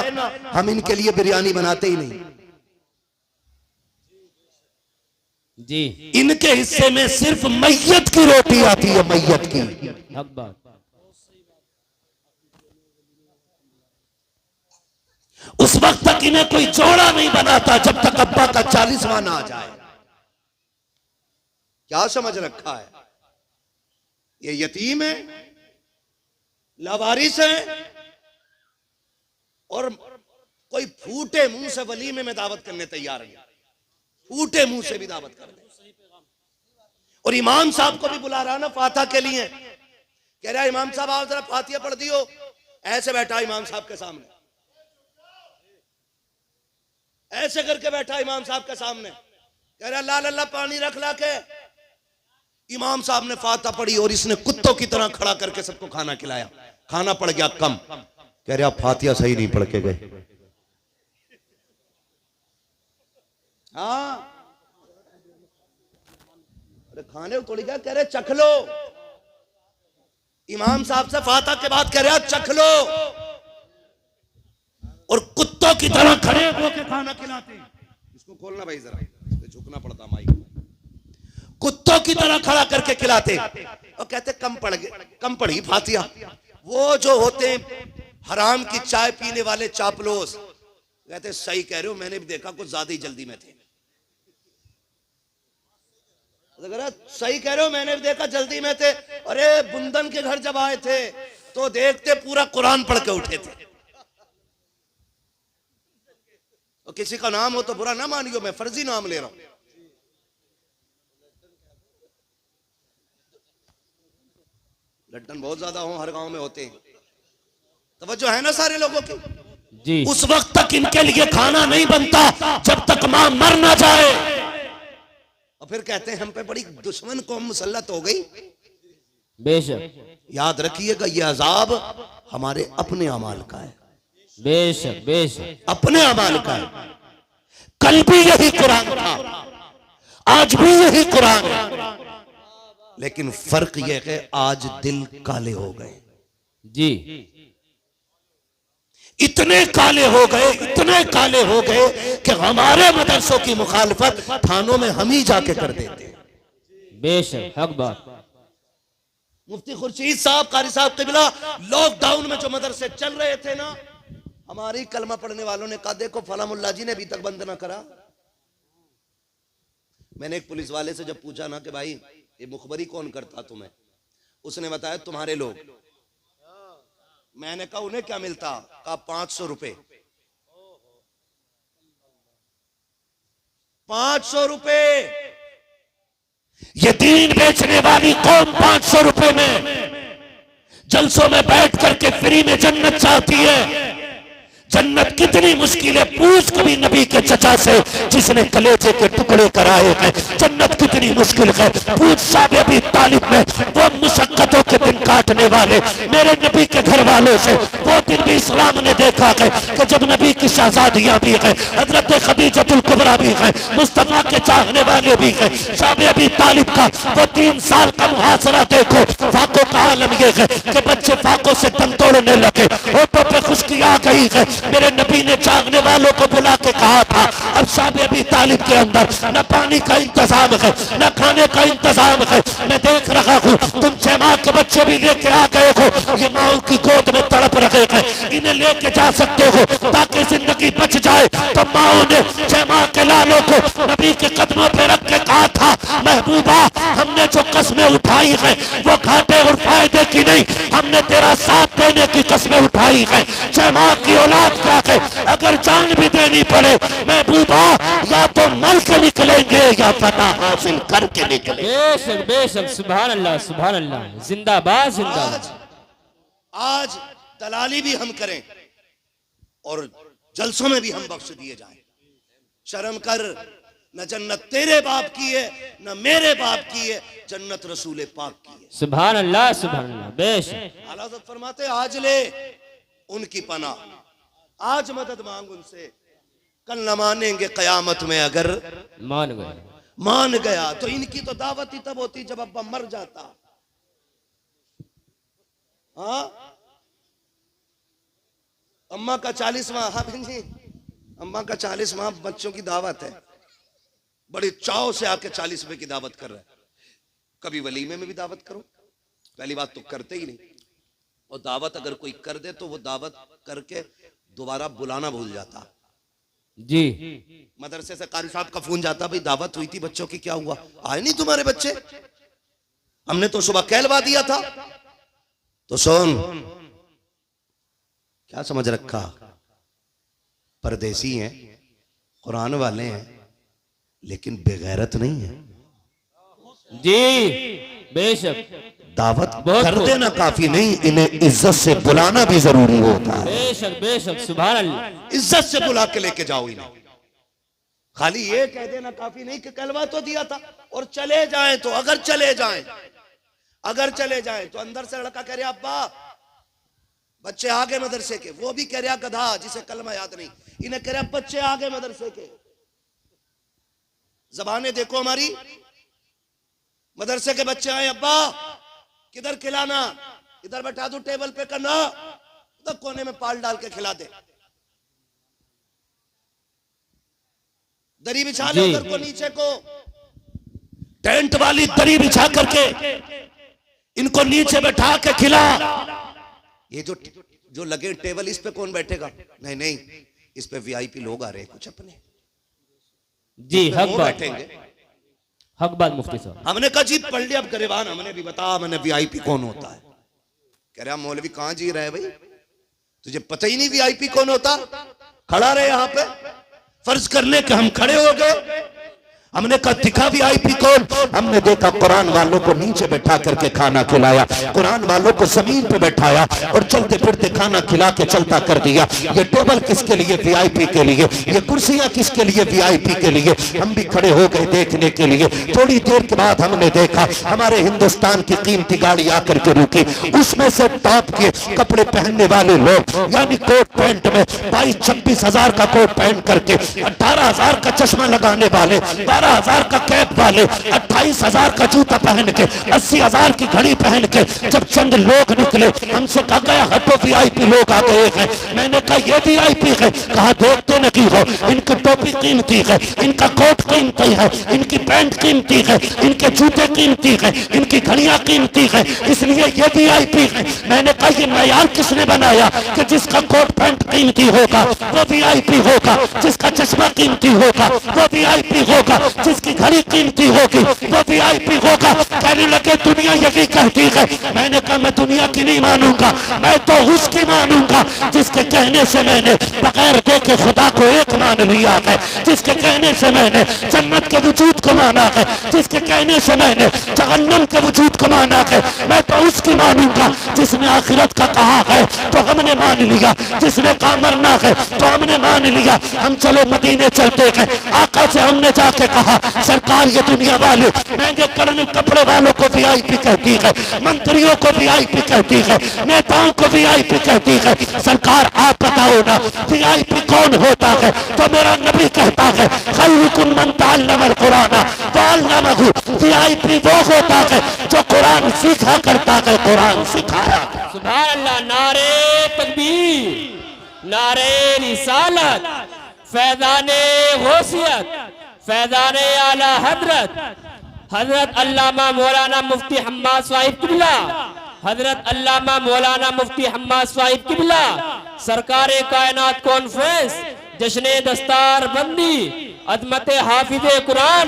हम इनके लिए बिरयानी बनाते ही नहीं जी। इनके हिस्से में सिर्फ मैयत की रोटी आती है, मैयत की। हक बात। उस वक्त तक इन्हें कोई जोड़ा नहीं बनाता जब तक अब्बा का 40वां ना आ जाए। क्या समझ रखा है, ये यतीम है, लावारिस है, और कोई फूटे मुंह से वलीमे में दावत करने तैयार है, फूटे मुंह से भी दावत कर दे। और इमाम साहब को भी बुला रहा ना फातिहा के लिए, कह रहा है इमाम साहब आओ जरा फातिहा पढ़ दियो। ऐसे बैठा इमाम साहब के सामने, ऐसे करके बैठा इमाम साहब के सामने, कह रहा ला ला पानी रख ला के। इमाम साहब ने फातिहा पढ़ी और इसने कुत्तों की तरह खड़ा करके सबको खाना खिलाया। खाना पड़ गया कम, कह रहा फातिहा सही नहीं पढ़ के गए। हाँ, अरे खाने थोड़ी क्या, कह रहे चख लो। इमाम साहब से फातिहा के बाद कह रहे चख लो, और कुत्तों की तरह खड़े होकर खाना खिलाते। इसको खोलना भाई जरा, झुकना पड़ता माइक। कुत्तों की तरह खड़ा करके खिलाते और कहते कम पढ़ी फातिहा। वो जो होते हराम की चाय पीने वाले चापलोस, कहते सही कह रहे हो, मैंने भी देखा कुछ ज्यादा ही जल्दी में थे। अगर सही कह रहे हो, मैंने भी देखा जल्दी में थे। अरे बुंदन के घर जब आए थे तो देखते पूरा कुरान पढ़ के उठे थे। और किसी का नाम हो तो बुरा ना मानियो, मैं फर्जी नाम ले रहा हूं। लड्डन बहुत ज्यादा हो, हर गांव में होते हैं। तवज्जो है ना सारे लोगों की जी। उस वक्त तक इनके लिए खाना नहीं बनता जब तक मां मर ना जाए। और फिर कहते हैं हम पे बड़ी दुश्मन कौम मुसल्लत हो गई। बेशक याद रखिएगा, ये अजाब हमारे अपने अमाल का है। बेशक बेशक अपने अमाल का है। कल भी यही कुरान था, आज भी यही कुरान है, लेकिन फर्क यह है आज दिल काले हो गए जी। इतने काले हो गए, इतने काले हो गए कि हमारे मदरसों की मुखालफत थानों में हम ही जाके कर देते। बेशक हक बात। मुफ्ती खुर्शीद साहब, कारी साहब किबला, लॉकडाउन में जो मदरसे चल रहे थे ना, हमारी कलमा पढ़ने वालों ने कहा देखो फला मुल्ला जी ने अभी तक बंद ना करा। मैंने एक पुलिस वाले से जब पूछा ना कि भाई ये मुखबरी कौन करता तुम्हें, उसने बताया तुम्हारे लोग। मैंने कहा उन्हें क्या मिलता, कहा 500 रुपए। 500 रुपए ये दीन बेचने वाली कौम 500 रुपए में जलसों में बैठ करके फ्री में जन्नत चाहती है। जन्नत कितनी मुश्किल है, पूछ कभी नबी के चचा से जिसने कलेजे के टुकड़े कराए हैं, जन्नत कितनी मुश्किल है। पूछ साहब अभी तालिब में वो मुशक्कतों के दिन काटने वाले मेरे नबी के घर वालों से, वो दिन भी इस्लाम ने देखा है कि जब नबी की शहजादियां भी हैं, हजरत खदीजतुल कुबरा भी हैं, मुस्तफा के चाहने वाले भी हैं। साहब अभी तालिब का वो 3 साल का मुहासरा देखो, फाकों का आलम ये है कि बच्चे फाकों से दम तोड़ने लगे, होठों पे खुश्की आ गई है। मेरे नबी ने चाहने वालों को बुला के कहा था अब साहब अभी तालिब के अंदर न पानी का इंतजाम है न खाने का इंतजाम है। मैं देख रहा हूँ तुम 6 माह के बच्चे भी लेके आ गए हो, ये माओ की गोद में तड़प रहे हैं, इन्हें लेके जा सकते हो ताकि जिंदगी बच जाए। तो माओ ने 6 माह के लालों को नबी के कदमों पे रख के कहा था महबूबा हमने जो कस्में उठाई है वो घाटे और फायदे की नहीं, हमने तेरा साथ देने की कस्में उठाई है। 6 माह की औलाद क्या है, अगर जान भी देनी पड़े महबूबा या तो मर के निकलेंगे या फतह हासिल करके निकलेंगे। बेशक बेशक, सुभान अल्लाह सुभान अल्लाह, जिंदाबाद जिंदाबाद। आज दलाली भी हम करें और जलसों में भी हम बख्श दिए जाएं। शर्म कर, न जन्नत तेरे बाप की है न मेरे बाप की है, जन्नत रसूल पाक की है। सुभान अल्लाह सुभान अल्लाह। बेशक आला हज़रत फरमाते आज ले उनकी पनाह, आज मदद मांग उनसे, कल न मानेंगे कयामत में अगर मान गया। तो इनकी तो दावत ही तब होती जब अब्बा मर जाता। हाँ अम्मा का 40वां, हाँ बहन जी अम्मा का 40वां बच्चों की दावत है, बड़ी चाव से आके 40वें की दावत कर रहा है। कभी वलीमे में भी दावत करो, पहली बात तो करते ही नहीं, और दावत अगर कोई कर दे तो वो दावत करके दोबारा बुलाना भूल जाता जी। मदरसे से कारी साहब का फोन जाता, भाई दावत हुई थी बच्चों की, क्या हुआ, आए नहीं तुम्हारे बच्चे, हमने तो सुबह कहलवा दिया था। तो सुन क्या समझ रखा, परदेसी हैं, कुरान वाले हैं, लेकिन बेगैरत नहीं है जी। बेशक दावत कर देना काफी नहीं, इन्हें इज्जत से बुलाना भी जरूरी होता है। बेशक बेशक, सुभान अल्लाह। इज्जत से बुला के लेके जाओ इन्हें, खाली ये कह देना काफी नहीं कि कहलवा तो दिया था और चले जाएं। तो अगर चले जाएं तो अंदर से लड़का कह रहा अब्बा बच्चे आ गए मदरसे के, वो भी कह रहा गधा जिसे कलमा याद नहीं, इन्हें कह रहा बच्चे आ गए मदरसे के। जबाने देखो हमारी, मदरसे के बच्चे आए, अब्बा किधर खिलाना, इधर बैठा दो टेबल पे, करना उधर कोने में पाल डाल के खिला दे, दरी बिछा ले उधर को, नीचे को टेंट वाली दरी बिछा करके इनको नीचे बैठा के खिला। ये जो लगे टेबल, इस पे कौन बैठेगा, नहीं नहीं इस पे वीआईपी लोग आ रहे हैं कुछ अपने जी। हक बात, बैठेंगे, हक बात मुफ्ती साहब। हमने कहा जी पढ़ लिया, अब गरीबान हमने भी बताया मैंने वीआईपी कौन होता है। कह रहा मौलवी कहां जी रहे भाई, तुझे पता ही नहीं वीआईपी कौन होता, खड़ा रहे यहां पे, फर्ज करने के हम खड़े हो गए, हमने कहा दिखा वीआईपी कौन, हमने देखा कुरान वालों को नीचे बैठा करके खाना खिलाया, कुरान वालों को जमीन पे बैठाया और चलते फिरते खाना खिला के चलता कर दिया। ये टेबल किसके लिए, वीआईपी के लिए, ये कुर्सियां किसके लिए, वीआईपी के लिए। हम भी खड़े हो गए देखने के लिए। थोड़ी देर के बाद हमने देखा हमारे हिंदुस्तान की कीमती गाड़ी आकर के रुकी, उसमें से टॉप के कपड़े पहनने वाले लोग, यानी कोट पैंट में 22-26 हजार का कोट पहन करके, 18,000 का चश्मा लगाने वाले, 12,000 का कैप वाले, 28,000 का जूता पहन के, 80,000 की घड़ी पहन के जब चंद लोग निकले, हमसे कहा गया हटो वीआईपी लोग आ गए हैं। मैंने कहा ये वीआईपी है, कहा देखते नहीं हो, इनकी टोपी कीमती है, इनका कोट कीमती है, इनकी पैंट कीमती है, इनके जूते कीमती है, इनकी घड़ियां कीमती है, इसलिए ये वीआईपी है। मैंने कहा ये मयार किसने बनाया कि जिसका कोट पैंट कीमती होगा वो वीआईपी होगा, जिसका चश्मा कीमती होगा वो वीआईपी होगा। जिसकी घड़ी कीमती होगी वो VIP होगा। कहने लगे दुनिया यही कहती है। मैंने कहा मैं दुनिया की नहीं मानूंगा, मैं तो उसकी मानूंगा जिसके कहने से मैंने बगैर देखे खुदा को एक मान लिया है, जिसके कहने से मैंने जन्नत के वजूद को माना है, जिसके कहने से मैंने जहन्नम के वजूद को माना है। मैं तो उसकी मानूंगा जिसने आखिरत का कहा है तो हमने मान लिया, जिसने कहा मरना है तो हमने मान लिया। हम चलो मदीने चलते हैं। आका से हमने जाके कहा सरकार ये दुनिया वाले महंगे कपड़े वालों को VIP कहती है, मंत्रियों को VIP कहती है, नेताओं को VIP कहती है। सरकार आप बताओ ना VIP कौन होता है? तो मेरा नबी कहता है खैरुकुम मन तअल्लमल कुरान वअल्लमहु। VIP वो होता है जो कुरान सीखा करता है, कुरान सिखाया। सुभान अल्लाह। नारे तकबीर, नारे रिसालत, फैज़ाने गौसियत, फैज़ाने आला हजरत, हजरत अल्लामा मौलाना मुफ्ती हम्माद साहिब किबला, हजरत अल्लामा मौलाना मुफ्ती हम्माद साहिब किबला, सरकारे कायनात कॉन्फ्रेंस, जश्ने दस्तार बंदी, अजमत हाफिजे कुरान,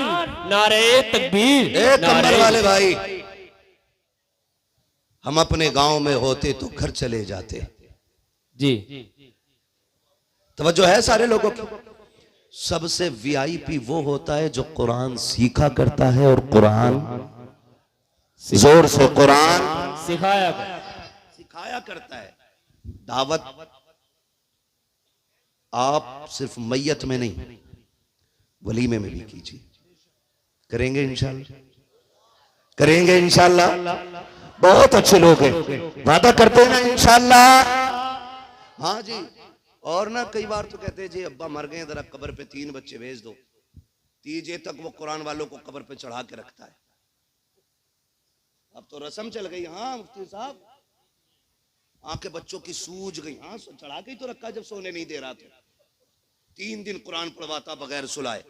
नारे तकबीर। कंबल वाले भाई, हम अपने गांव में होते तो घर चले जाते। जी तवज्जो है सारे लोगों की। सबसे VIP वो होता है जो कुरान सीखा करता है और कुरान जोर से कुरान सिखाया करता है। दावत आप सिर्फ मैयत में नहीं वलीमे में भी कीजिए। करेंगे इंशाल्लाह, करेंगे इंशाल्लाह। बहुत अच्छे लोग हैं, वादा करते हैं इंशाल्लाह। हाँ जी। और ना कई बार तो कहते हैं जी अब्बा मर गए, जरा कब्र पे 3 बच्चे भेज दो। 3 तक वो कुरान वालों को कब्र पे चढ़ा के रखता है। अब तो रस्म चल गई। हाँ मुफ्ती साहब, आंखें बच्चों की सूज गई। हाँ चढ़ा के ही तो रखा जब सोने नहीं दे रहा था। 3 दिन कुरान पढ़वाता बगैर सुलाए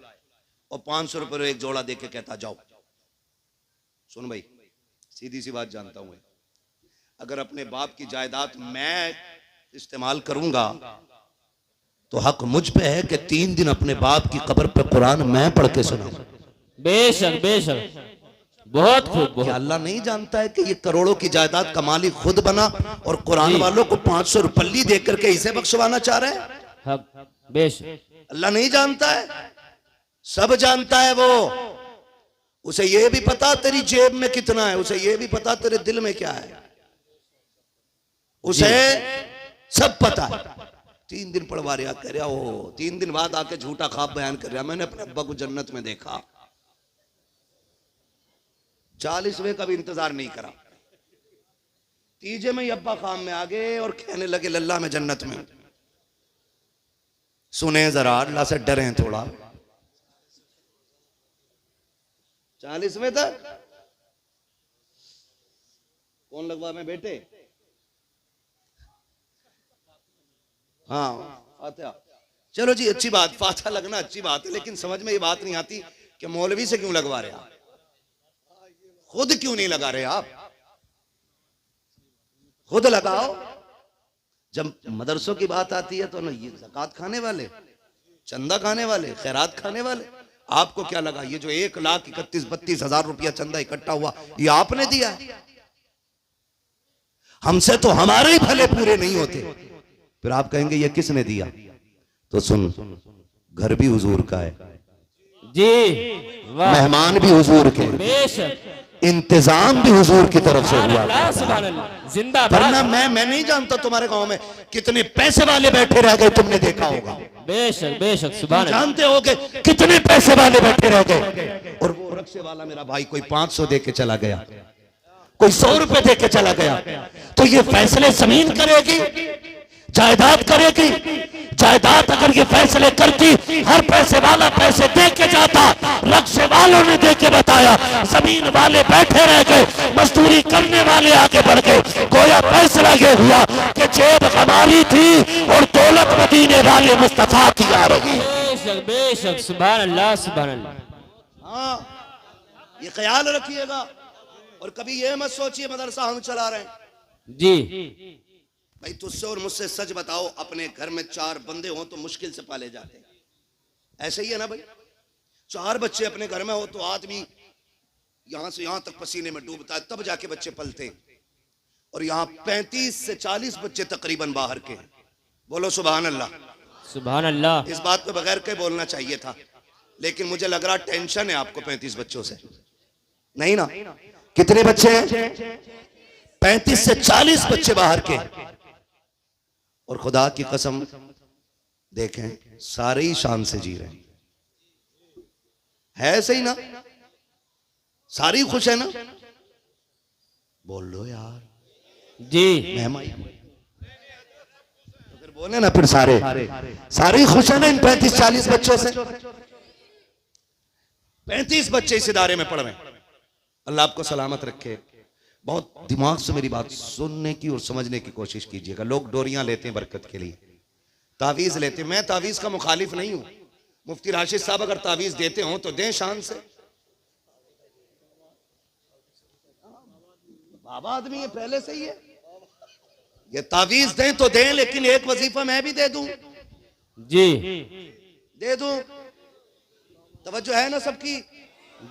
और 500 रुपये एक जोड़ा दे के कहता जाओ। सुन भाई, सीधी सी बात जानता हूं, अगर अपने बाप की जायदाद मैं इस्तेमाल करूंगा तो हक मुझ पे है कि 3 दिन अपने बाप की कब्र पे कुरान मैं पढ़ के सुनाऊं। बेशक बेशक, बहुत खूब। क्या अल्लाह नहीं जानता है कि ये करोड़ों की जायदाद का मालिक खुद बना और कुरान वालों को 500 रुपये दे करके इसे बख्शवाना चाह रहे हैं? बेशक अल्लाह नहीं जानता है? सब जानता है वो। उसे ये भी पता तेरी जेब में कितना है, उसे ये भी पता तेरे दिल में क्या है, उसे सब पता है। 3 दिन पढ़वा रहा, कह रहा हो 3 दिन बाद आके झूठा ख्वाब बयान कर रहा, मैंने अपने अब्बा को जन्नत में देखा। 40वें का भी इंतजार नहीं करा, 3 में ही अब्बा ख्वाब में आ गए और कहने लगे लल्ला में जन्नत में। सुने जरा, अल्लाह से डरे थोड़ा। 40वें तक कौन लगवा में बेटे? हाँ फातिहा। चलो जी अच्छी बात, फातिहा लगना अच्छी बात है, लेकिन समझ में ये बात नहीं आती कि मौलवी से क्यों लगवा रहे आप, खुद क्यों नहीं लगा रहे आप? खुद लगाओ। जब मदरसों की बात आती है तो ना ये ज़कात खाने वाले, चंदा खाने वाले, खैरात खाने वाले, आपको क्या लगा ये जो 1,31,32,000 रुपया चंदा इकट्ठा हुआ ये आपने दिया? हमसे तो हमारे ही भले पूरे नहीं होते, फिर आप कहेंगे ये किसने दिया? तो सुन, घर भी हुजूर का है जी, मेहमान भी हुजूर के, इंतजाम भी हुजूर की तरफ से हुआ। जिंदाबाद। मैं नहीं जानता तुम्हारे गांव में कितने पैसे वाले बैठे रह गए, तुमने देखा होगा। बेशक बेशक, सुभान अल्लाह। जानते हो कि कितने पैसे वाले बैठे रह गए और वो रक्शे वाला मेरा भाई कोई 500 दे के चला गया, कोई 100 रुपए दे के चला गया। तो ये फैसले जमीन करेगी, जायदाद करेगी? जायदाद अगर ये फैसले करती, हर पैसे वाला पैसे दे के जाता। रक्शे वालों ने दे के बताया, जमीन वाले बैठे रह गए, मजदूरी करने वाले आगे बढ़ गए। गोया फैसला ये हुआ कि जेब हमारी थी और दौलत मदीने वाले मुस्तफा की आ रही। बेशक बेशक, सुभान अल्लाह सुभान अल्लाह। हाँ ये ख्याल रखिएगा और कभी ये मत सोचिए मदरसा हम चला रहे हैं। जी भाई तुझसे और मुझसे सच बताओ, अपने घर में 4 बंदे हों तो मुश्किल से पाले जाते हैं, ऐसे ही है ना भाई? 4 बच्चे अपने घर में हो तो आदमी यहां से यहां तक पसीने में डूबता है, तब जाके बच्चे पलते। और यहाँ 35 से 40 बच्चे तकरीबन बाहर के। बोलो सुभान अल्लाह। सुभान अल्लाह। इस बात पे बगैर के बोलना चाहिए था, लेकिन मुझे लग रहा टेंशन है आपको 35 बच्चों से। नहीं ना? कितने बच्चे हैं? 35 से 40 बच्चे बाहर के। और खुदा की कसम देखें, सारे ही शान से जी रहे हैं। है सही ना? सारी खुश है ना? बोल लो यार जी। मेहमान तो फिर बोले ना, फिर सारे खुश है ना इन 35-40 बच्चों से। 35 बच्चे इस इदारे में पढ़ रहे हैं। अल्लाह आपको सलामत रखे। बहुत दिमाग से मेरी बात सुनने की और समझने की कोशिश कीजिएगा। लोग डोरियां लेते हैं बरकत के लिए, तावीज लेते हैं। मैं तावीज का मुखालिफ नहीं हूं। मुफ्ती राशिद साहब अगर तावीज देते हो तो दें शान से। बाबा आदमी है, पहले से ही है। ये तावीज दें तो दें, लेकिन एक वजीफा मैं भी दे दूं। जी दे दूं। तवज्जो है ना सबकी?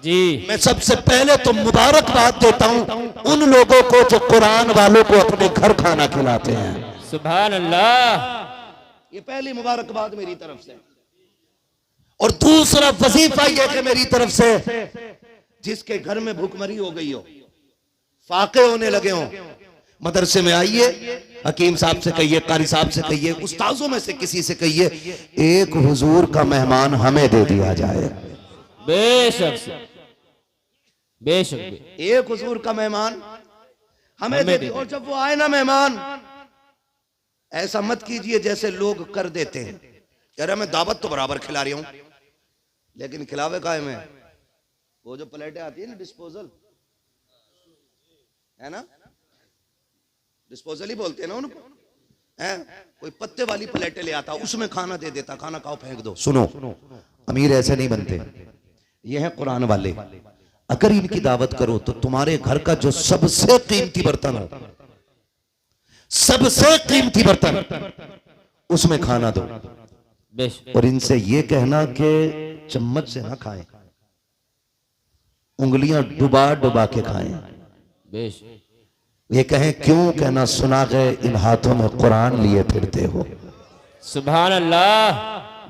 जी। मैं सबसे पहले तो मुबारकबाद देता हूं उन लोगों को जो कुरान वालों को अपने घर खाना खिलाते हैं। सुभान अल्लाह। ये पहली मुबारकबाद मेरी तरफ से। और दूसरा वजीफा यह कि मेरी तरफ से जिसके घर में भूखमरी हो गई हो, फाके होने लगे हो, मदरसे में आइए, हकीम साहब से कहिए, कारी साहब से कहिए, उस्ताजों में से किसी से कहिए, एक हुजूर का मेहमान हमें दे दिया जाए। बेशक बेशक। एक हुजूर का मेहमान हमें दे दिए। और जब वो आए ना मेहमान, ऐसा मत कीजिए जैसे लोग कर देते हैं। कह रहे मैं दावत तो बराबर खिला रही हूं, लेकिन खिलावे काहे में? वो जो प्लेटें आती है ना, डिस्पोजल है ना, डिस्पोजल ही बोलते हैं ना उनको, है? कोई पत्ते वाली प्लेटें ले आता, उसमें खाना दे देता, खाना खाओ फेंक दो। सुनो, अमीर ऐसे नहीं बनते, ये है कुरान वाले। अगर इनकी दावत करो तो तुम्हारे घर का जो सबसे कीमती बर्तन हो, सबसे कीमती बर्तन, उसमें खाना दो। और इनसे ये कहना कि चम्मच से ना खाएं, उंगलियां डुबा डुबा के खाएं। ये कहें क्यों? कहना सुना गए इन हाथों में कुरान लिए फिरते हो। सुभान अल्लाह।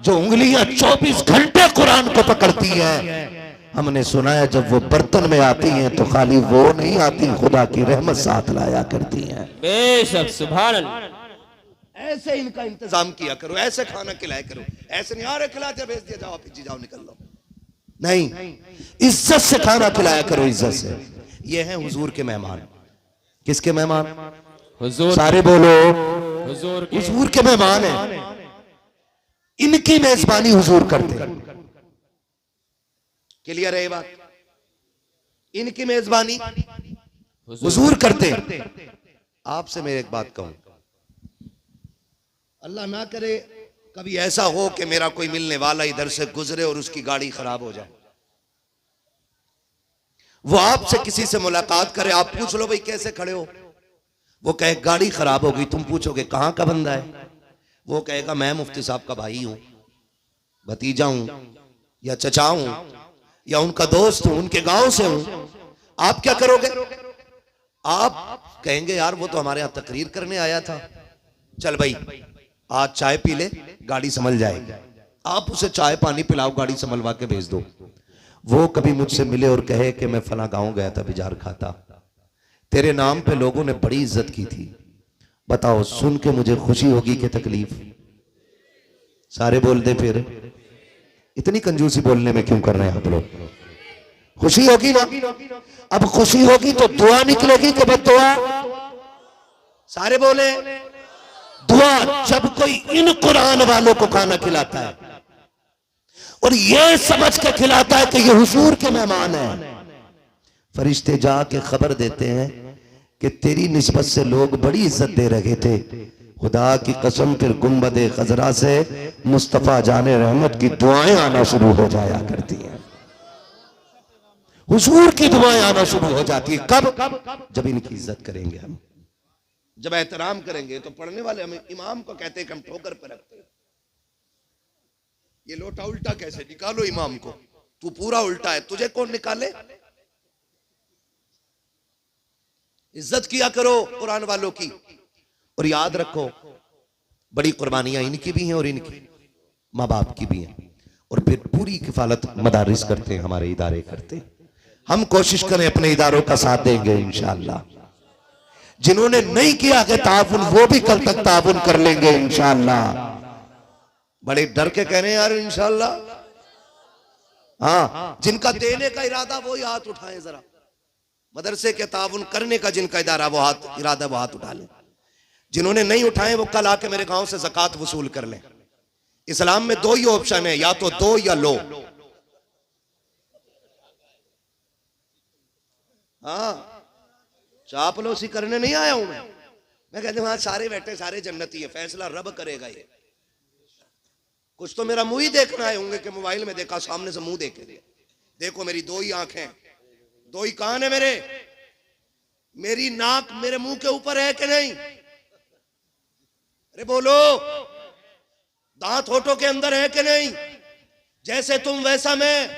जो उंगलियां 24 घंटे कुरान को पकड़ती हैं, हमने सुना है जब वो बर्तन में आती हैं तो खाली वो नहीं आती, खुदा की रहमत साथ लाया करती हैं। बेशक। सुभान अल्लाह। ऐसे इनका इंतजाम किया करो, ऐसे खाना खिलाया करो। ऐसे नहीं आ रहे खिला दिया, भेज दिया, जाओ पीछे जाओ, निकल लो। नहीं, इज्जत से खाना खिलाया करो, इज्जत से। ये हैं हुजूर के मेहमान। किसके मेहमान? हुजूर। सारे बोलो, हुजूर के मेहमान हैं। इनकी मेजबानी हुजूर करते हैं। क्लियर है ये बात? इनकी मेजबानी हुजूर करते हैं। आपसे मैं एक बात कहूं, अल्लाह ना करे कभी ऐसा हो कि मेरा कोई मिलने वाला इधर से गुजरे और उसकी गाड़ी खराब हो जाए। वो आपसे किसी से मुलाकात करे, आप पूछ लो भाई कैसे खड़े हो, वो कहे गाड़ी खराब हो गई। तुम पूछोगे कहां का बंदा है? वो कहेगा मैं मुफ्ती साहब का भाई हूं, भतीजा हूं, या चचा हूं, या उनका दोस्त हूं, उनके गांव से हूं। आप क्या करोगे? आप कहेंगे यार वो तो हमारे यहां तकरीर करने आया था, चल भाई आज चाय पी ले, गाड़ी संभल जाएगी। आप उसे चाय पानी पिलाओ, गाड़ी संभलवा के भेज दो। वो कभी मुझसे मिले और कहे कि मैं फला गांव गया था, बिजार खाता, तेरे नाम पे लोगों ने बड़ी इज्जत की थी, बताओ सुन के मुझे खुशी होगी कि तकलीफ? सारे बोल दे फिर। इतनी कंजूसी बोलने में क्यों कर रहे हैं आप लोग? खुशी होगी ना? अब खुशी होगी तो दुआ निकलेगी कि बद्दुआ? सारे बोले दुआ। जब कोई इन कुरान वालों को खाना खिलाता है और ये समझ के खिलाता है कि ये हुजूर के मेहमान हैं, फरिश्ते जाके खबर देते हैं कि तेरी निस्बत से लोग बड़ी इज्जत दे रहे थे। खुदा की कसम फिर गुंबदे खजरा से मुस्तफा जाने रहमत की दुआएं आना शुरू हो जाया करती हैं। हुजूर की दुआएं आना शुरू हो जाती है। कब? जब इनकी इज्जत करेंगे हम, जब एहतराम करेंगे। तो पढ़ने वाले हमें इमाम को कहते हैं कि हम ठोकर पर रखते हैं। ये लोटा उल्टा कैसे? निकालो इमाम को, तू पूरा उल्टा है, तुझे कौन निकाले? इज्जत किया करो कुरान वालों की। और याद रखो बड़ी कुर्बानियां इनकी भी हैं और इनकी माँ बाप की भी हैं। और फिर पूरी किफालत मदारिस करते हैं, हमारे इदारे करते हैं। हम कोशिश करें अपने इदारों का साथ देंगे इंशाअल्लाह। जिन्होंने नहीं किया कि ताउन, वो भी कल तक ताउन कर लेंगे इंशाअल्लाह। बड़े डर के कह रहे हैं यार इंशाअल्लाह। हाँ, जिनका देने का इरादा वो ही हाथ उठाए जरा। मदरसे के ताउन करने का जिनका इदारा वो हाथ इरादा वो हाथ उठा ले। जिन्होंने नहीं उठाए वो कल आके मेरे गांव से ज़कात वसूल कर लें। इस्लाम में दो ही ऑप्शन है, या तो दो या लो। हाँ, चापलूसी करने नहीं आया हूं मैं कहते वहां सारे बैठे सारे जन्नती है, फैसला रब करेगा। ये कुछ तो मेरा मुंह ही देखना आए होंगे कि मोबाइल में देखा, सामने से मुंह देखे देखो मेरी दो ही आंखें, दो ही कान है मेरे, मेरी नाक मेरे मुंह के ऊपर है कि नहीं? अरे बोलो, दांत होठों के अंदर है कि नहीं? जैसे तुम वैसा मैं।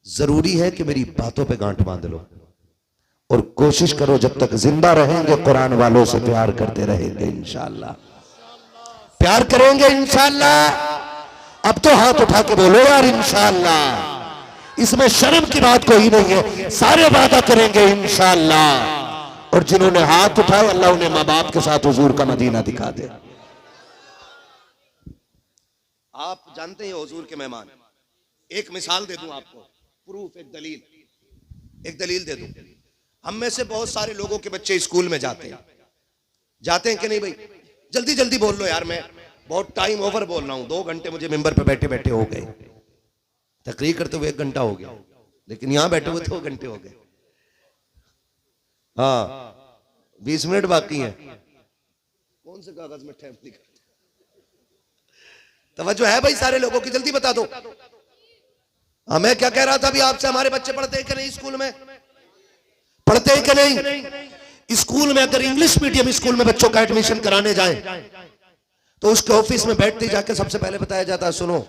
जरूरी है कि मेरी बातों पे गांठ बांध लो और कोशिश करो जब तक जिंदा रहेंगे कुरान वालों से प्यार करते रहेंगे इंशाअल्लाह। प्यार करेंगे इंशाअल्लाह। अब तो हाथ उठा के बोलो यार इंशाअल्लाह। इसमें शर्म की बात कोई नहीं है, सारे वादा करेंगे इंशाअल्लाह। और जिन्होंने हाथ उठाए अल्लाह उन्हें माँ बाप के साथ हुजूर का मदीना दिखा दे। आप जानते हैं हुजूर के मेहमान। एक मिसाल दे दूं आपको, प्रूफ, एक दलील दे दूं। हम में से बहुत सारे लोगों के बच्चे स्कूल में जाते हैं कि नहीं भाई? जल्दी जल्दी बोल लो यार, मैं बहुत टाइम ओवर बोल रहा हूं। 2 घंटे मुझे मेंबर पे बैठे बैठे हो गए, तकरीर करते हुए 1 घंटा हो गया, लेकिन यहां बैठे हुए 2 घंटे हो गए। हाँ, 20 मिनट बाकी हैं। कौन से कागज में टाइम लिखा? तवज्जो है भाई सारे लोगों की, जल्दी बता दो। हाँ, मैं क्या कह रहा था अभी आपसे, हमारे बच्चे पढ़ते हैं कि नहीं? स्कूल में पढ़ते हैं कि नहीं? स्कूल में अगर इंग्लिश मीडियम स्कूल में बच्चों का एडमिशन कराने जाए तो उसके ऑफिस में बैठते ही जाके सबसे पहले बताया जाता है, सुनो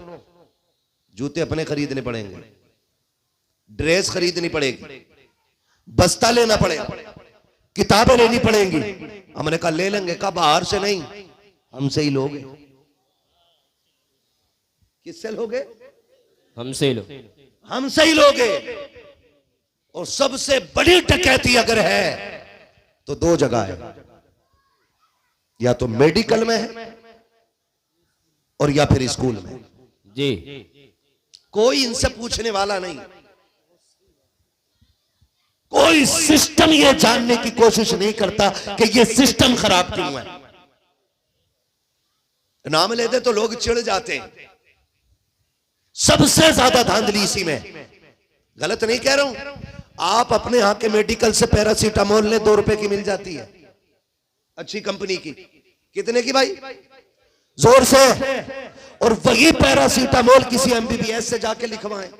जूते अपने खरीदने पड़ेंगे, ड्रेस खरीदनी पड़ेगी, बस्ता लेना पड़ेगा, किताबें लेनी पड़ेंगी। हमने कहा ले लेंगे। कहा बाहर से नहीं, हमसे ही लोगे। किससे लोगे? हमसे लो, हमसे ही लोगे। और सबसे बड़ी डकैती अगर है तो 2 जगह है, या तो मेडिकल में है और या फिर स्कूल में। जी, कोई इनसे पूछने वाला नहीं, कोई सिस्टम ये जानने की कोशिश नहीं करता कि ये सिस्टम खराब क्यों है। नाम लेते तो लोग चिढ़ जाते हैं। सबसे ज्यादा धांधली इसी में। गलत नहीं कह रहा हूं। आप अपने यहां के मेडिकल से पैरासीटामोल ले, 2 रुपए की मिल जाती है, अच्छी कंपनी की। कितने की भाई? जोर से। और वही पैरासीटामोल किसी MBBS से जाके लिखवाएं,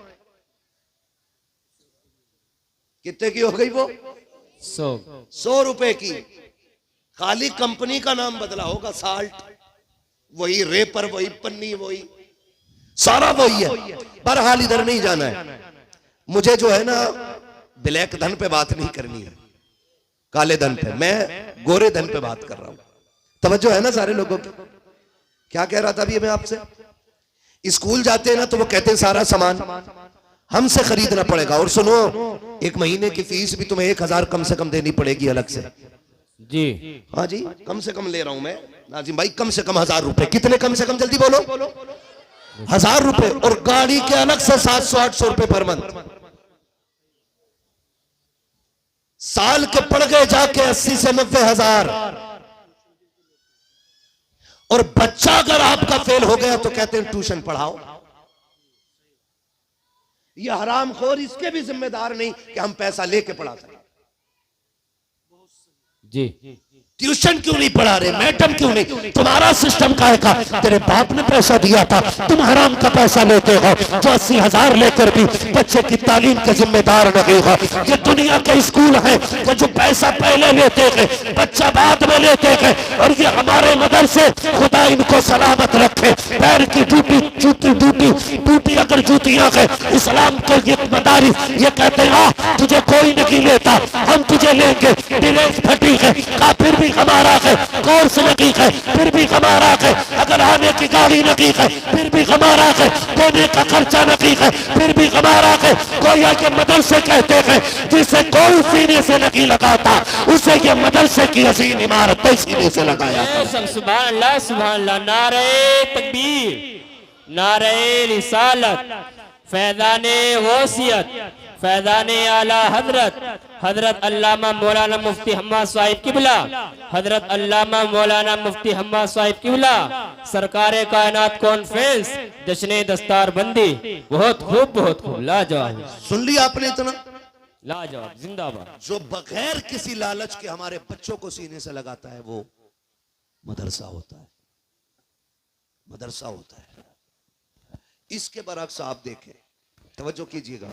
कितने की हो गई वो? 100 रुपए की। खाली कंपनी का नाम बदला होगा, साल्ट वही, रेपर वही, पन्नी वही, सारा वही है। बहरहाल इधर नहीं जाना है मुझे, जो है ना ब्लैक धन पे बात नहीं करनी है, काले धन पे। मैं गोरे धन पे बात कर रहा हूं। तवज्जो है ना सारे लोगों की? क्या कह रहा था अभी मैं आपसे? स्कूल जाते हैं ना तो वो कहते हैं सारा सामान हमसे खरीदना पड़ेगा। और सुनो, 1 महीने की फीस भी तुम्हें 1000 कम से कम देनी पड़ेगी अलग से। जी हाँ जी, कम से कम ले रहा हूं मैं नाजिम भाई, कम से कम 1000 रुपए। कितने कम से कम? जल्दी बोलो। 1000 रुपए। और गाड़ी के अलग से 700-800 रुपए पर मंथ। साल के पड़ गए जाके 80 से 90 हजार। और बच्चा अगर आपका फेल हो गया तो कहते हैं ट्यूशन पढ़ाओ। ये हरामखोर इसके भी जिम्मेदार नहीं कि हम पैसा लेके पढ़ा सकें। जी, ट्यूशन क्यों नहीं पढ़ा रहे, मैडम क्यों नहीं, तुम्हारा सिस्टम का है। तेरे बाप ने पैसा दिया था, तुम हराम का पैसा लेते हो जो 80,000 लेकर भी बच्चे की तालीम के जिम्मेदार नहीं हो। ये दुनिया के स्कूल हैं कि जो पैसा पहले लेते हैं बच्चा बाद में लेते हैं, और ये हमारे मदरसे खुदा इनको सलामत रखे। पैर की टूटी अगर जूतियां हैं, इस्लाम के ये मदारिस ये कहते हैं तुझे कोई नहीं लेता, हम तुझे लेंगे। ड्रेस फटी है फिर भी हमारा है, कोर्स लगी है फिर भी हमारा है, अगर आने की गाड़ी लगी है फिर भी हमारा है, देने का खर्चा लगी है फिर भी हमारा है। कोई आके मदरसे कहते हैं जिसे कोई सीने से नहीं लगाता, उसे ये मदरसे की हसीन इमारत सीने से लगाया। सुभान अल्लाह सुभान अल्लाह। नारे तकबीर, नारे रिसालत, फैज़ाने गौसियत, फैज़ाने आला हजरत हजरत अल्लामा मौलाना मुफ्ती हम्माद साहिब किबला, हजरत अल्लामा मौलाना मुफ्ती हम्माद साहिब किबला, सरकारे कायनात कॉन्फ्रेंस जश्न दस्तार बंदी। बहुत खूब लाजवाब। सुन लिया आपने इतना? लाजवाब, जिंदाबाद। जो बगैर किसी लालच के हमारे बच्चों को सीने से लगाता है वो मदरसा होता है, मदरसा होता है। इसके बरक्स आप देखें, तवज्जो कीजिएगा,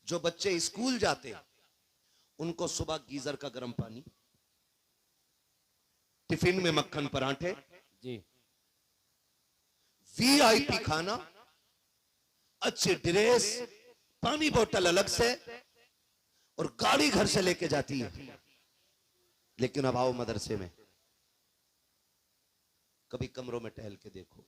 जो बच्चे स्कूल जाते उनको सुबह गीजर का गर्म पानी, टिफिन में मक्खन पराठे जी, वीआईपी खाना, अच्छे ड्रेस, पानी बोतल अलग से, और गाड़ी घर से लेके जाती है। लेकिन अब आओ मदरसे में, कभी कमरों में टहल के देखो,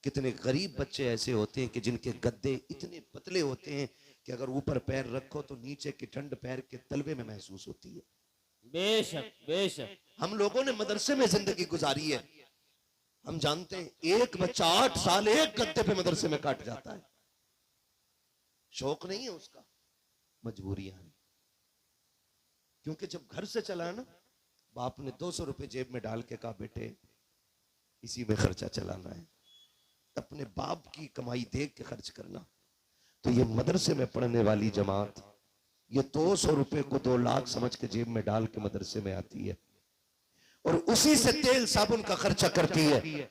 कितने गरीब बच्चे ऐसे होते हैं कि जिनके गद्दे इतने पतले होते हैं कि अगर ऊपर पैर रखो तो नीचे की ठंड पैर के तलवे में महसूस होती है। बेशक बेशक। हम लोगों ने मदरसे में जिंदगी गुजारी है, हम जानते हैं एक बच्चा 8 साल एक गद्दे पे मदरसे में काट जाता है। शौक नहीं है उसका, मजबूरियां हैं। क्योंकि जब घर से चला है ना, बाप ने 200 रुपए जेब में डाल के कहा बेटे इसी में खर्चा चलाना है, अपने बाप की कमाई देख के खर्च करना। तो ये मदरसे में पढ़ने वाली जमात ये 200 रुपए को 2 लाख समझ के जेब में डाल के मदरसे में आती है, और उसी से तेल साबुन का खर्चा करती है।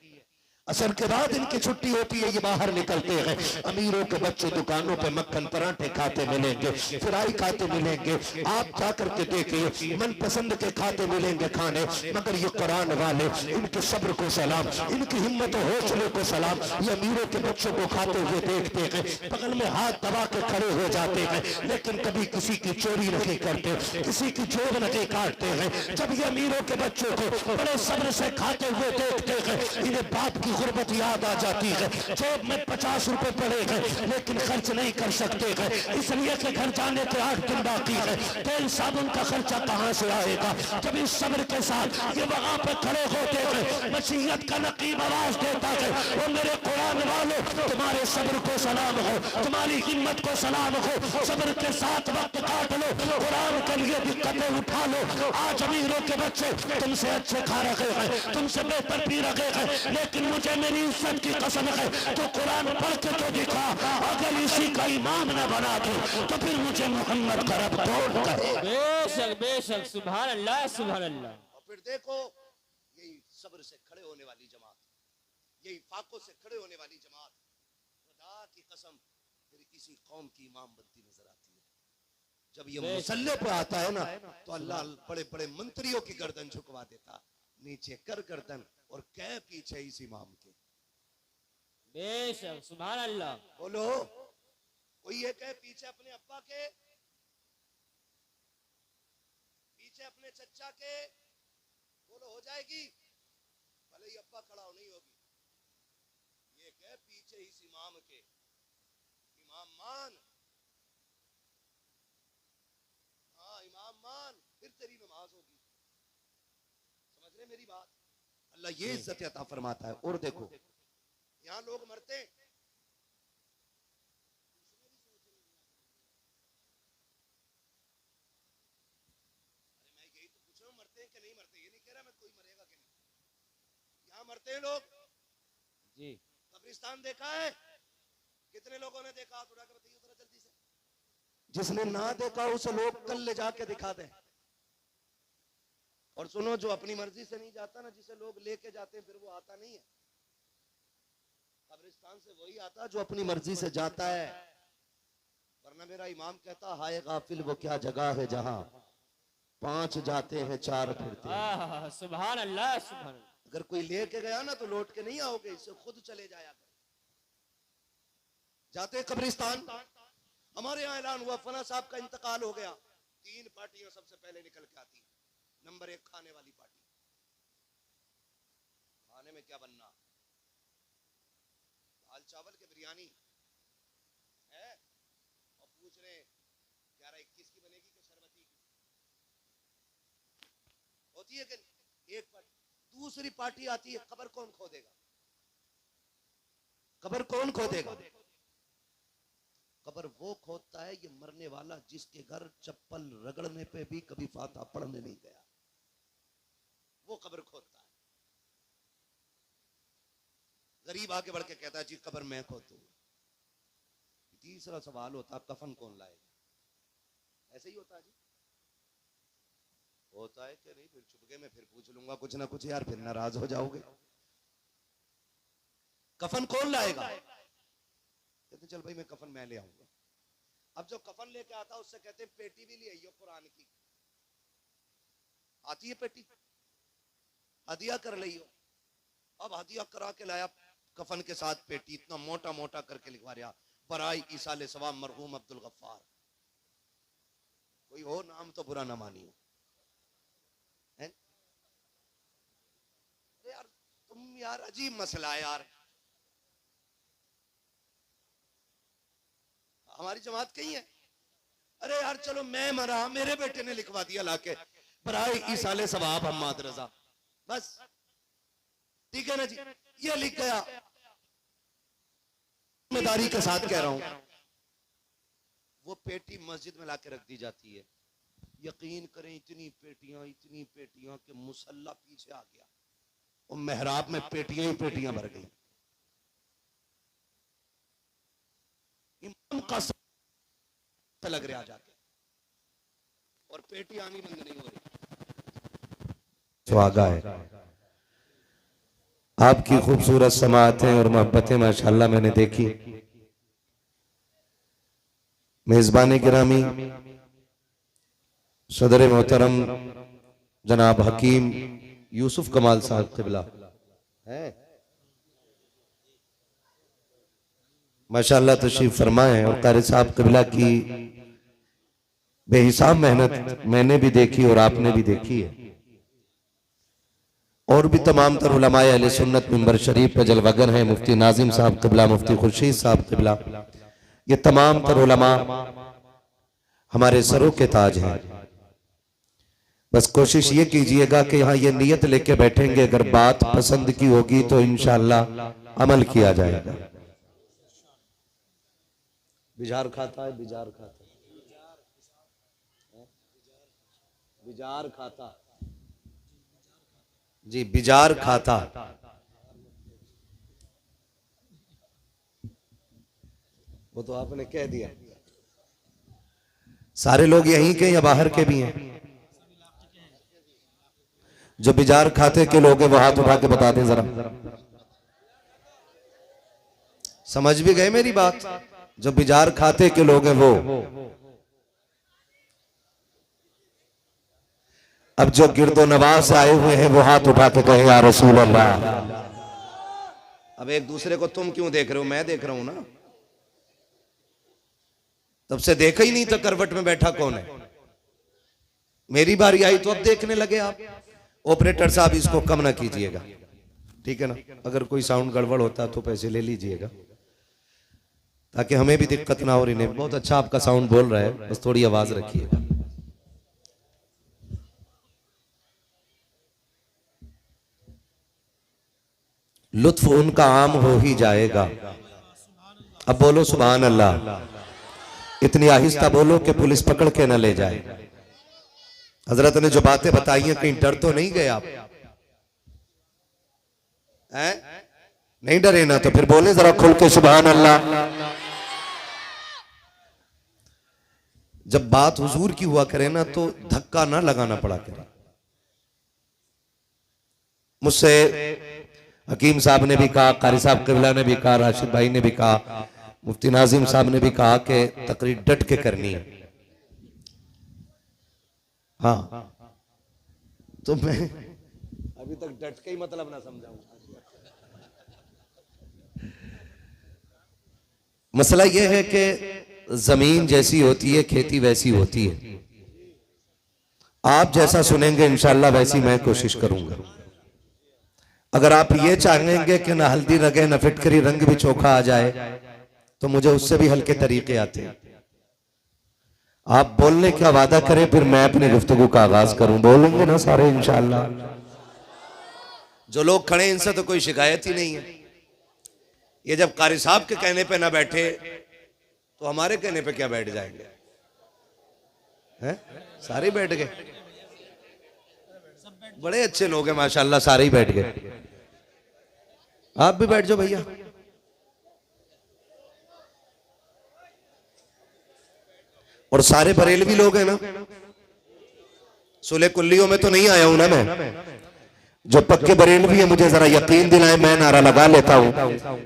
असर के बाद इनकी छुट्टी होती है, ये बाहर निकलते हैं। अमीरों के बच्चे दुकानों पे मक्खन पराठे खाते मिलेंगे, फ्राई खाते मिलेंगे, आप जाकर के देखिए मनपसंद के खाते मिलेंगे खाने। मगर ये कुरान वाले, इनके सब्र को सलाम, इनकी हिम्मत और हौसले को सलाम। ये अमीरों के बच्चों को खाते हुए देखते हैं, बगल में हाथ दबा के खड़े हो जाते हैं, लेकिन कभी किसी की चोरी नहीं करते, किसी की जेब नहीं काटते हैं। जब ये अमीरों के बच्चों को बड़े सब्र से खाते हुए देखते हैं, इन्हें बाप की गुर्बत याद आ जाती है। जेब में 50 रुपए पड़े हैं लेकिन खर्च नहीं कर सकते हैं, इसलिए कि घर जाने के 8 दिन बाकी है। तेल साबुन का खर्चा कहां से आएगा? जब इस सब्र के साथ ये वहां पे खड़े होते हैं, मसीहत का नकीब आवाज देता है, वो मेरे कुरान वालों तुम्हारे सब्र को सलाम हो, तुम्हारी हिम्मत को सलाम हो, सब्र के साथ वक्त काट लो, कुरान के लिए दिक्कतें उठा लो। आज अमीरों के बच्चे तुमसे अच्छे खा रहे हैं, तुमसे बेहतर पी रहे हैं, लेकिन मुझे मेरी इज्जत की कसम है तो कुरान पढ़ के तो दिखा। अगर इसी का इमाम न बना दो तो फिर मुझे मोहम्मद का रब तोड़ कहे। बेशक बेशक, सुभान अल्लाह सुभान अल्लाह। और फिर देखो यही सब्र से खड़े होने वाली जमात, यही फाकों से खड़े होने वाली जमात, खुदा की कसम फिर किसी कौम की इमाम बनती नजर आती है। जब ये मुसल्ले पे आता है ना तो अल्लाह बड़े बड़े मंत्रियों की गर्दन झुकवा देता, नीचे कर गर्दन और कै पीछे इस इमाम के। बेशक, सुभान अल्लाह। बोलो, कोई ये कहे पीछे अपने अब्बा के, पीछे अपने चचा के, बोलो हो जाएगी? भले ही अब्बा खड़ा हो नहीं होगी। ये कहे पीछे इस इमाम के, इमाम मान, हाँ इमाम मान, फिर तेरी नमाज होगी। समझ रहे मेरी बात? अल्लाह ये इज्जत अता फरमाता है। और देखो यहां लोग मरते हैं, अरे मैं यही तो पूछ रहा हूं, मरते हैं कि नहीं मरते? ये नहीं कह रहा मैं कोई मरेगा कि नहीं। यहां मरते हैं लोग जी। कब्रिस्तान देखा है? कितने लोगों ने देखा? थोड़ा के बताइए जरा जल्दी से। जिसने ना देखा उसे लोग कल ले जाके दिखा दे, और सुनो, जो अपनी मर्जी से नहीं जाता ना, जिसे लोग लेके जाते हैं, फिर वो आता नहीं है। कब्रिस्तान से वही आता जो अपनी मर्जी से जाता है। वरना मेरा इमाम कहता, हाय गाफिल वो क्या जगह है जहां 5 जाते हैं 4 फिरते हैं। सुभान अल्लाह, सुभान अल्लाह। अगर कोई लेके गया ना तो लौट के नहीं आओगे, इससे खुद चले जाया कर। जाते कब्रिस्तान, हमारे यहाँ ऐलान हुआ फना साहब का इंतकाल हो गया, 3 पार्टियां सबसे पहले निकल के आती। नंबर 1 खाने वाली पार्टी। खाने में क्या बनना? दाल चावल के बिरयानी है, और पूछ रहे 11-21 की बनेगी कि शरबती की होती है कि एक पार्टी। दूसरी पार्टी आती है, कब्र कौन खोदेगा? कब्र कौन खोदेगा? कब्र वो खोदता है, ये मरने वाला जिसके घर चप्पल रगड़ने पे भी कभी फातिहा पढ़ने नहीं गया, वो कब्र खोदता है। गरीब आगे बढ़ के कहता है, जी कब्र मैं खोद दूंगा। तीसरा सवाल होता, कफन कौन लाएगा? ऐसे ही होता है जी, होता है कि नहीं? फिर चुपके में फिर पूछ लूंगा कुछ ना कुछ, यार फिर नाराज हो जाओगे। कफन कौन लाएगा? कहते चल भाई मैं कफन मैं ले आऊंगा। अब जो कफन लेके आता उससे कहते पेटी भी ले आइयो कुरान की, आती है पेटी, हदिया कर लियो। अब हदिया करा के लाया कफन के साथ पेटी, इतना मोटा मोटा करके लिखवा रहा, बराई ईसाले सवाब मरहूम अब्दुल गफ्फार। कोई हो नाम तो बुरा ना मानियो। यार तुम यार अजीब मसला है यार। हमारी जमात कहीं है? अरे यार चलो मैं मरा, मेरे बेटे ने लिखवा दिया लाके बराए ईसाले सवाब हम्माद रजा, बस ठीक है ना जी, ये लिख गया। जिम्मेदारी के साथ कह रहा हूं, वो पेटी मस्जिद में लाके रख दी जाती है। यकीन करें इतनी पेटियां कि मुसल्ला पीछे आ गया और मेहराब में पेटियां ही पेटियां भर गई। इमाम का लग रहा जाके, और पेटी आनी बंद नहीं हो रही। स्वागा है आपकी खूबसूरत समाअतें और मोहब्बतें माशाअल्लाह मैंने देखी। मेजबान गिरामी सदर मोहतरम जनाब हकीम यूसुफ कमाल साहब क़िबला है, माशाअल्लाह तशरीफ फरमाए। और क़ारी साहब क़िबला की बेहिसाब मेहनत मैंने भी देखी और आपने भी देखी है, और भी तमाम तर उलमाए अहले सुन्नत मिंबर शरीफ पे जलवगर हैं। मुफ्ती नाजिम साहब क़िबला, मुफ्ती खुर्शीद साहब क़िबला, ये तमाम तर उलमा हमारे सरों के ताज हैं। बस कोशिश ये कीजिएगा कि यहाँ ये नियत लेके बैठेंगे, अगर बात पसंद की होगी तो इंशाअल्लाह अमल किया जाएगा। बिजार खाता है, बिजार खाता है, बिजार खाता जी, बिजार खाता। वो तो आपने कह दिया। सारे लोग यहीं के या बाहर के भी हैं? जो बिजार खाते के लोग हैं वो हाथ उठा के बता दें जरा। समझ भी गए मेरी बात? जो बिजार खाते के लोग हैं वो। अब जो गिरदो नवाज से आए हुए हैं वो हाथ उठा के कहे या रसूल अल्लाह। अब एक दूसरे को तुम क्यों देख रहे हो? मैं देख रहा हूं ना, तब से देखा ही नहीं था करवट में बैठा कौन है। मेरी बारी आई तो अब देखने लगे आप। ऑपरेटर साहब इसको कम ना कीजिएगा, ठीक है ना? अगर कोई साउंड गड़बड़ होता तो पैसे ले लीजिएगा, ताकि हमें भी दिक्कत ना हो रही। नहीं, बहुत अच्छा आपका साउंड बोल रहा है, बस थोड़ी आवाज रखिएगा। लुत्फ उनका आम हो ही जाएगा। अब बोलो सुभान अल्लाह। इतनी आहिस्ता बोलो कि पुलिस पकड़ के न ले जाए। हजरत ने जो बातें बताई हैं, कहीं डर तो नहीं गए आप? हैं? नहीं डरे ना? तो फिर बोले जरा खुल के सुभान अल्लाह। जब बात हुजूर की हुआ करे ना तो धक्का ना लगाना पड़ा करे। मुझसे हकीम साहब ने भी कहा, कारी साहब किबला ने भी कहा, राशिद भाई ने भी कहा, मुफ्ती नाजिम साहब ने भी कहा कि तकरीर डट के करनी है। हाँ, तो मैं अभी तक डट के ही मतलब ना समझाऊं। मसला यह है कि जमीन जैसी होती है खेती वैसी होती है। आप जैसा सुनेंगे इंशाल्लाह वैसी मैं कोशिश करूंगा। अगर आप ये चाहेंगे कि ना हल्दी लगे ना फिटकरी रंग भी चोखा आ जाए तो मुझे उससे भी हल्के तरीके आते हैं। आप बोलने का वादा करें फिर मैं अपनी गुफ्तगू का आगाज करूं। बोलेंगे ना सारे इंशाल्लाह। जो लोग खड़े इनसे तो कोई शिकायत ही नहीं है। ये जब कारी साहब के कहने पे ना बैठे तो हमारे कहने पे क्या बैठ जाएंगे? हैं? सारे बैठ गए। बड़े अच्छे लोग हैं माशाल्लाह, सारे ही बैठ गए। आप भी बैठ जाओ भैया। और सारे बरेलवी लोग हैं ना? सुलह कुल्लियों में तो नहीं आया हूं ना मैं। जो पक्के बरेलवी है मुझे जरा यकीन दिलाएं, मैं नारा लगा लेता हूं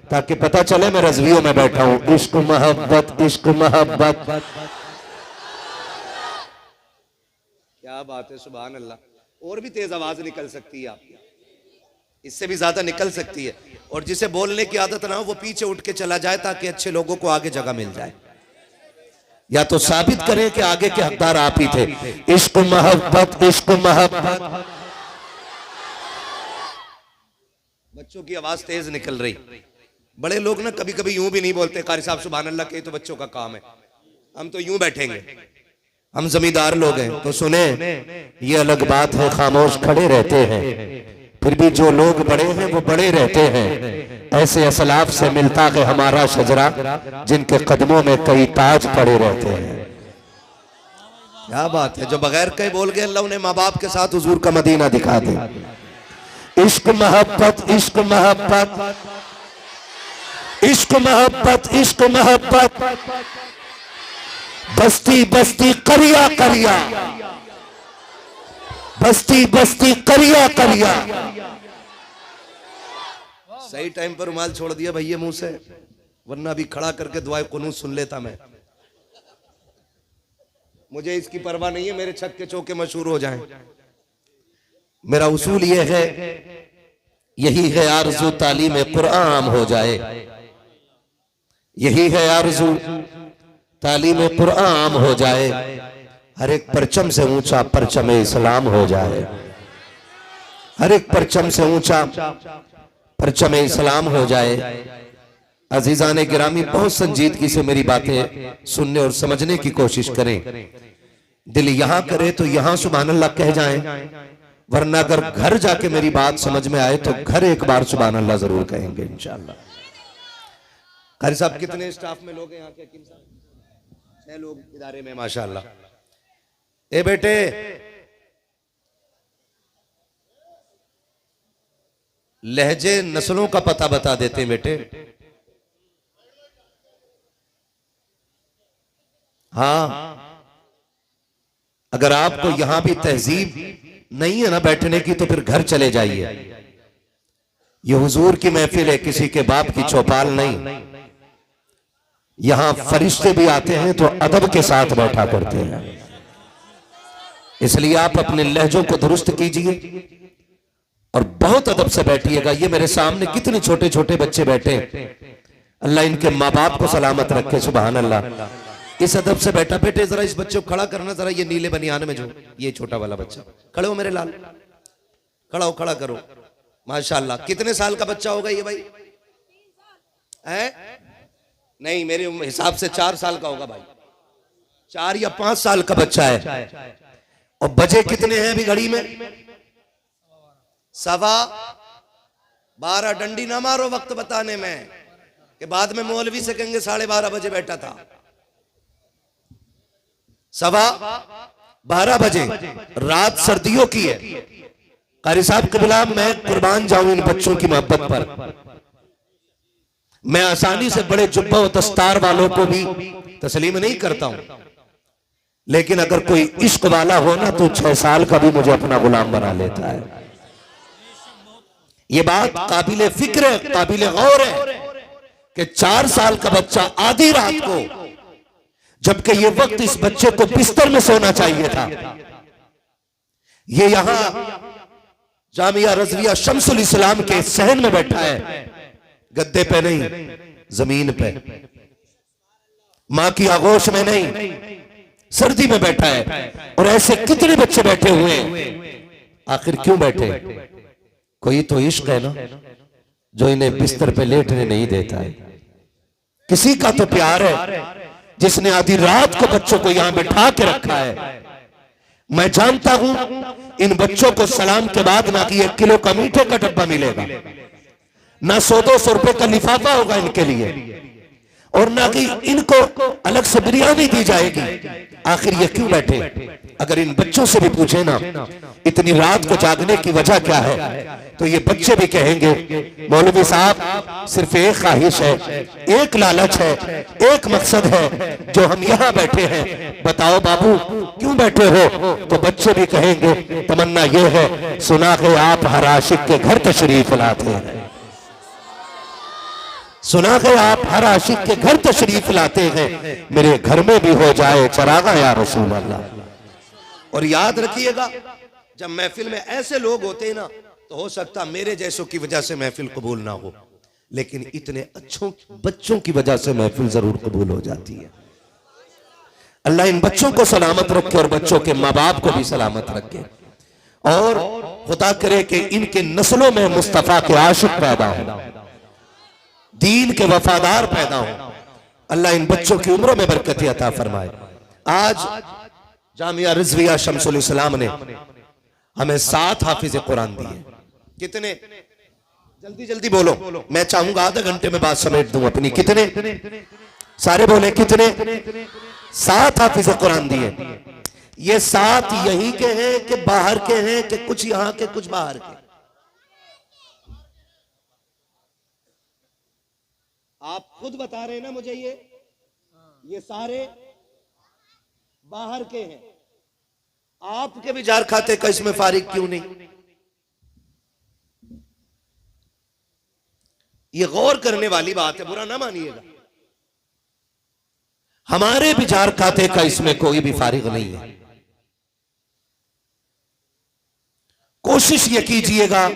ताकि पता चले मैं रज़वियों में बैठा हूं। इश्क मोहब्बत, इश्क मोहब्बत। क्या बात है, सुभान अल्लाह। और भी तेज आवाज निकल सकती है आपकी, इससे भी ज्यादा निकल सकती है। और जिसे बोलने की आदत ना हो वो पीछे उठ के चला जाए ताकि अच्छे लोगों को आगे जगह मिल जाए। या तो साबित करें कि आगे के हकदार आप ही थे। इश्क मोहब्बत, इश्क मोहब्बत। बच्चों की आवाज तेज निकल रही। बड़े लोग ना कभी कभी यूं भी नहीं बोलते कारी साहब सुभान अल्लाह के, तो बच्चों का काम है। हम तो यूं बैठेंगे, हम जमींदार लोग हैं। तो सुने, ये अलग बात है खामोश खड़े रहते हैं, फिर भी जो लोग बड़े हैं वो बड़े रहते हैं। ऐसे असलाफ से मिलता है हमारा शजरा, जिनके कदमों में कई ताज पड़े रहते हैं। क्या बात है। जो बगैर कहे बोल गए अल्लाह उन्हें माँ बाप के साथ हुजूर का मदीना दिखा दे। इश्क मोहब्बत, इश्क मोहब्बत, इश्क मोहब्बत, इश्क मोहब्बत। बस्ती बस्ती करिया करिया, बस्ती बस्ती करिया करिया। सही टाइम पर रुमाल छोड़ दिया भैया मुंह से, वरना भी खड़ा करके दुआए कुनूत सुन लेता मैं। मुझे इसकी परवाह नहीं है मेरे छत के चौके मशहूर हो जाएं। मेरा उसूल यह है, यही है आरज़ू तालीम कुरान हो जाए, यही है आरज़ू तालीम कुरान हो जाए। हर एक परचम से ऊंचा परचम इस्लाम हो जाए, हर एक परचम से ऊंचा परचम इस्लाम हो जाए। अजीजाने गिरामी, बहुत संजीदगी से मेरी बातें सुनने और समझने की कोशिश करें। दिल यहां करे तो यहां सुभान अल्लाह कह जाएं, वरना अगर घर जाके मेरी बात समझ में आए तो घर एक बार सुभान अल्लाह जरूर कहेंगे इंशाअल्लाह। कारी साहब कितने स्टाफ में लोग हैं यहाँ के? हकीम साहब 6 लोग इदारे में माशाअल्लाह। ए बेटे, लहजे नस्लों का पता बता देते हैं बेटे। हाँ, अगर आपको यहां भी तहजीब नहीं है ना बैठने की तो फिर घर चले जाइए। ये हुजूर की महफिल है, किसी के बाप की चौपाल नहीं। यहां फरिश्ते भी आते हैं तो अदब के साथ बैठा करते हैं। इसलिए आप अपने लहजों को दुरुस्त कीजिए और बहुत अदब से बैठिएगा। ये मेरे सामने कितने छोटे छोटे बच्चे बैठे, अल्लाह इनके माँ बाप को सलामत रखे, सुभान अल्लाह। इस अदब से बैठा। बेटे जरा इस बच्चे को खड़ा करना, जरा ये नीले बनियान में जो ये छोटा वाला बच्चा, खड़े हो मेरे लाल, खड़ा हो, खड़ा करो। माशाल्लाह। कितने साल का बच्चा होगा ये भाई? है नहीं, मेरे हिसाब से 4 साल का होगा भाई, 4 या 5 साल का बच्चा है। और बजे कितने हैं अभी घड़ी में? 12:15। डंडी ना मारो वक्त बताने में कि बाद में मौलवी से कहेंगे 12:30 बजे बैठा था। 12:15 बजे, रात सर्दियों की है। कारी साहब क़िबला, मैं कुर्बान जाऊं इन बच्चों की मोहब्बत पर। मैं आसानी से बड़े जुब्बा और दस्तार वालों को भी तस्लीम नहीं करता हूं, लेकिन अगर कोई इश्क वाला हो ना तो 6 साल का भी मुझे अपना गुलाम बना लेता है। ये बात काबिल फिक्र है, काबिल गौर है कि 4 साल का बच्चा आधी रात को, जबकि ये वक्त इस बच्चे को बिस्तर में सोना चाहिए था, ये यहां जामिया रज़विया शम्सुल इस्लाम के सहन में बैठा है, गद्दे पे नहीं, जमीन पे, मां की आगोश में नहीं, सर्दी में बैठा है। और ऐसे कितने बच्चे बैठे हुए हैं। आखिर क्यों बैठे? कोई तो इश्क है ना जो इन्हें बिस्तर पे लेटने नहीं देता है। किसी का तो प्यार है जिसने आधी रात को बच्चों को यहां बैठा के रखा है। मैं जानता हूं इन बच्चों को सलाम के बाद ना कि 1 किलो का मीठे का डब्बा मिलेगा, ना 100-200 रुपए का लिफाफा होगा इनके लिए, और ना कि इनको अलग से बिरयानी दी जाएगी। आखिर ये क्यों बैठे? अगर इन बच्चों से भी पूछे ना इतनी रात को जागने की वजह क्या है, तो ये बच्चे भी कहेंगे मौलवी साहब सिर्फ एक ख्वाहिश है, एक लालच है, एक मकसद है जो हम यहाँ बैठे हैं। बताओ बाबू क्यों बैठे हो? तो बच्चे भी कहेंगे तमन्ना ये है, सुना के आप हर आशिक के घर तशरीफ लाते हैं, सुना के आप हर आशिक के घर तशरीफ लाते हैं, मेरे घर में भी हो जाए चरागा या रसूल अल्लाह। और याद रखिएगा जब महफिल में ऐसे लोग होते हैं ना, तो हो सकता मेरे जैसों की वजह से महफिल कबूल ना हो, लेकिन इतने अच्छों बच्चों की वजह से महफिल जरूर कबूल हो जाती है। अल्लाह इन बच्चों को सलामत रखे और बच्चों के माँ बाप को भी सलामत रखे, और खुदा करे कि इनके नस्लों में मुस्तफा के आशिक पैदा हो, दीन के वफादार पैदा हो। अल्लाह इन बच्चों की उम्रों में बरकत अता फरमाए। आज जामिया रिजविया शम्सुल इस्लाम ने हमें 7 हाफिज कुरान दिए। कितने? जल्दी जल्दी बोलो, मैं चाहूंगा आधे घंटे में बात समेट दूं अपनी। कितने? सारे बोले कितने? 7 हाफिज कुरान दिए। ये 7 यहीं के हैं कि बाहर के हैं, कि कुछ यहां के कुछ बाहर के? आप खुद बता रहे हैं ना मुझे, ये सारे बाहर के हैं। आपके भी जार खाते का इसमें फारिग क्यों नहीं? ये गौर करने वाली बात है, बुरा ना मानिएगा। हमारे भी जार खाते का इसमें कोई भी फारिग नहीं है। कोशिश ये कीजिएगा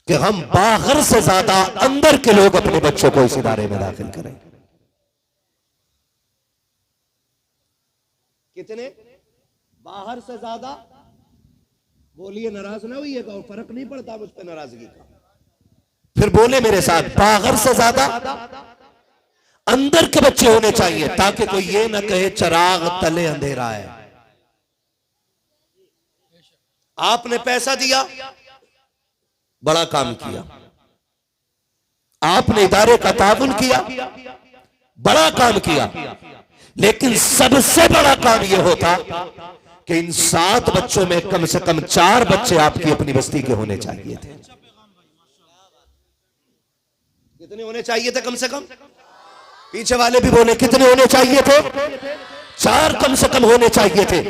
कि हम बाहर से ज्यादा अंदर के लोग अपने बच्चों को इस इदारे में दाखिल करें। कितने? बाहर से ज्यादा। बोलिए, नाराज ना होइएगा, और फर्क नहीं पड़ता मुझ पर नाराजगी का। फिर बोले मेरे साथ, बाहर से ज्यादा अंदर के बच्चे होने चाहिए, ताकि कोई ये ना कहे चिराग तले अंधेरा है। आपने पैसा दिया, बड़ा काम किया। आपने इदारे का ताउन किया, बड़ा काम किया। लेकिन सबसे बड़ा काम यह होता कि इन 7 बच्चों में कम से कम 4 बच्चे आपकी अपनी बस्ती के होने चाहिए थे। कितने होने चाहिए थे? कम से कम। पीछे वाले भी बोले कितने होने चाहिए थे? 4 कम से कम होने चाहिए थे,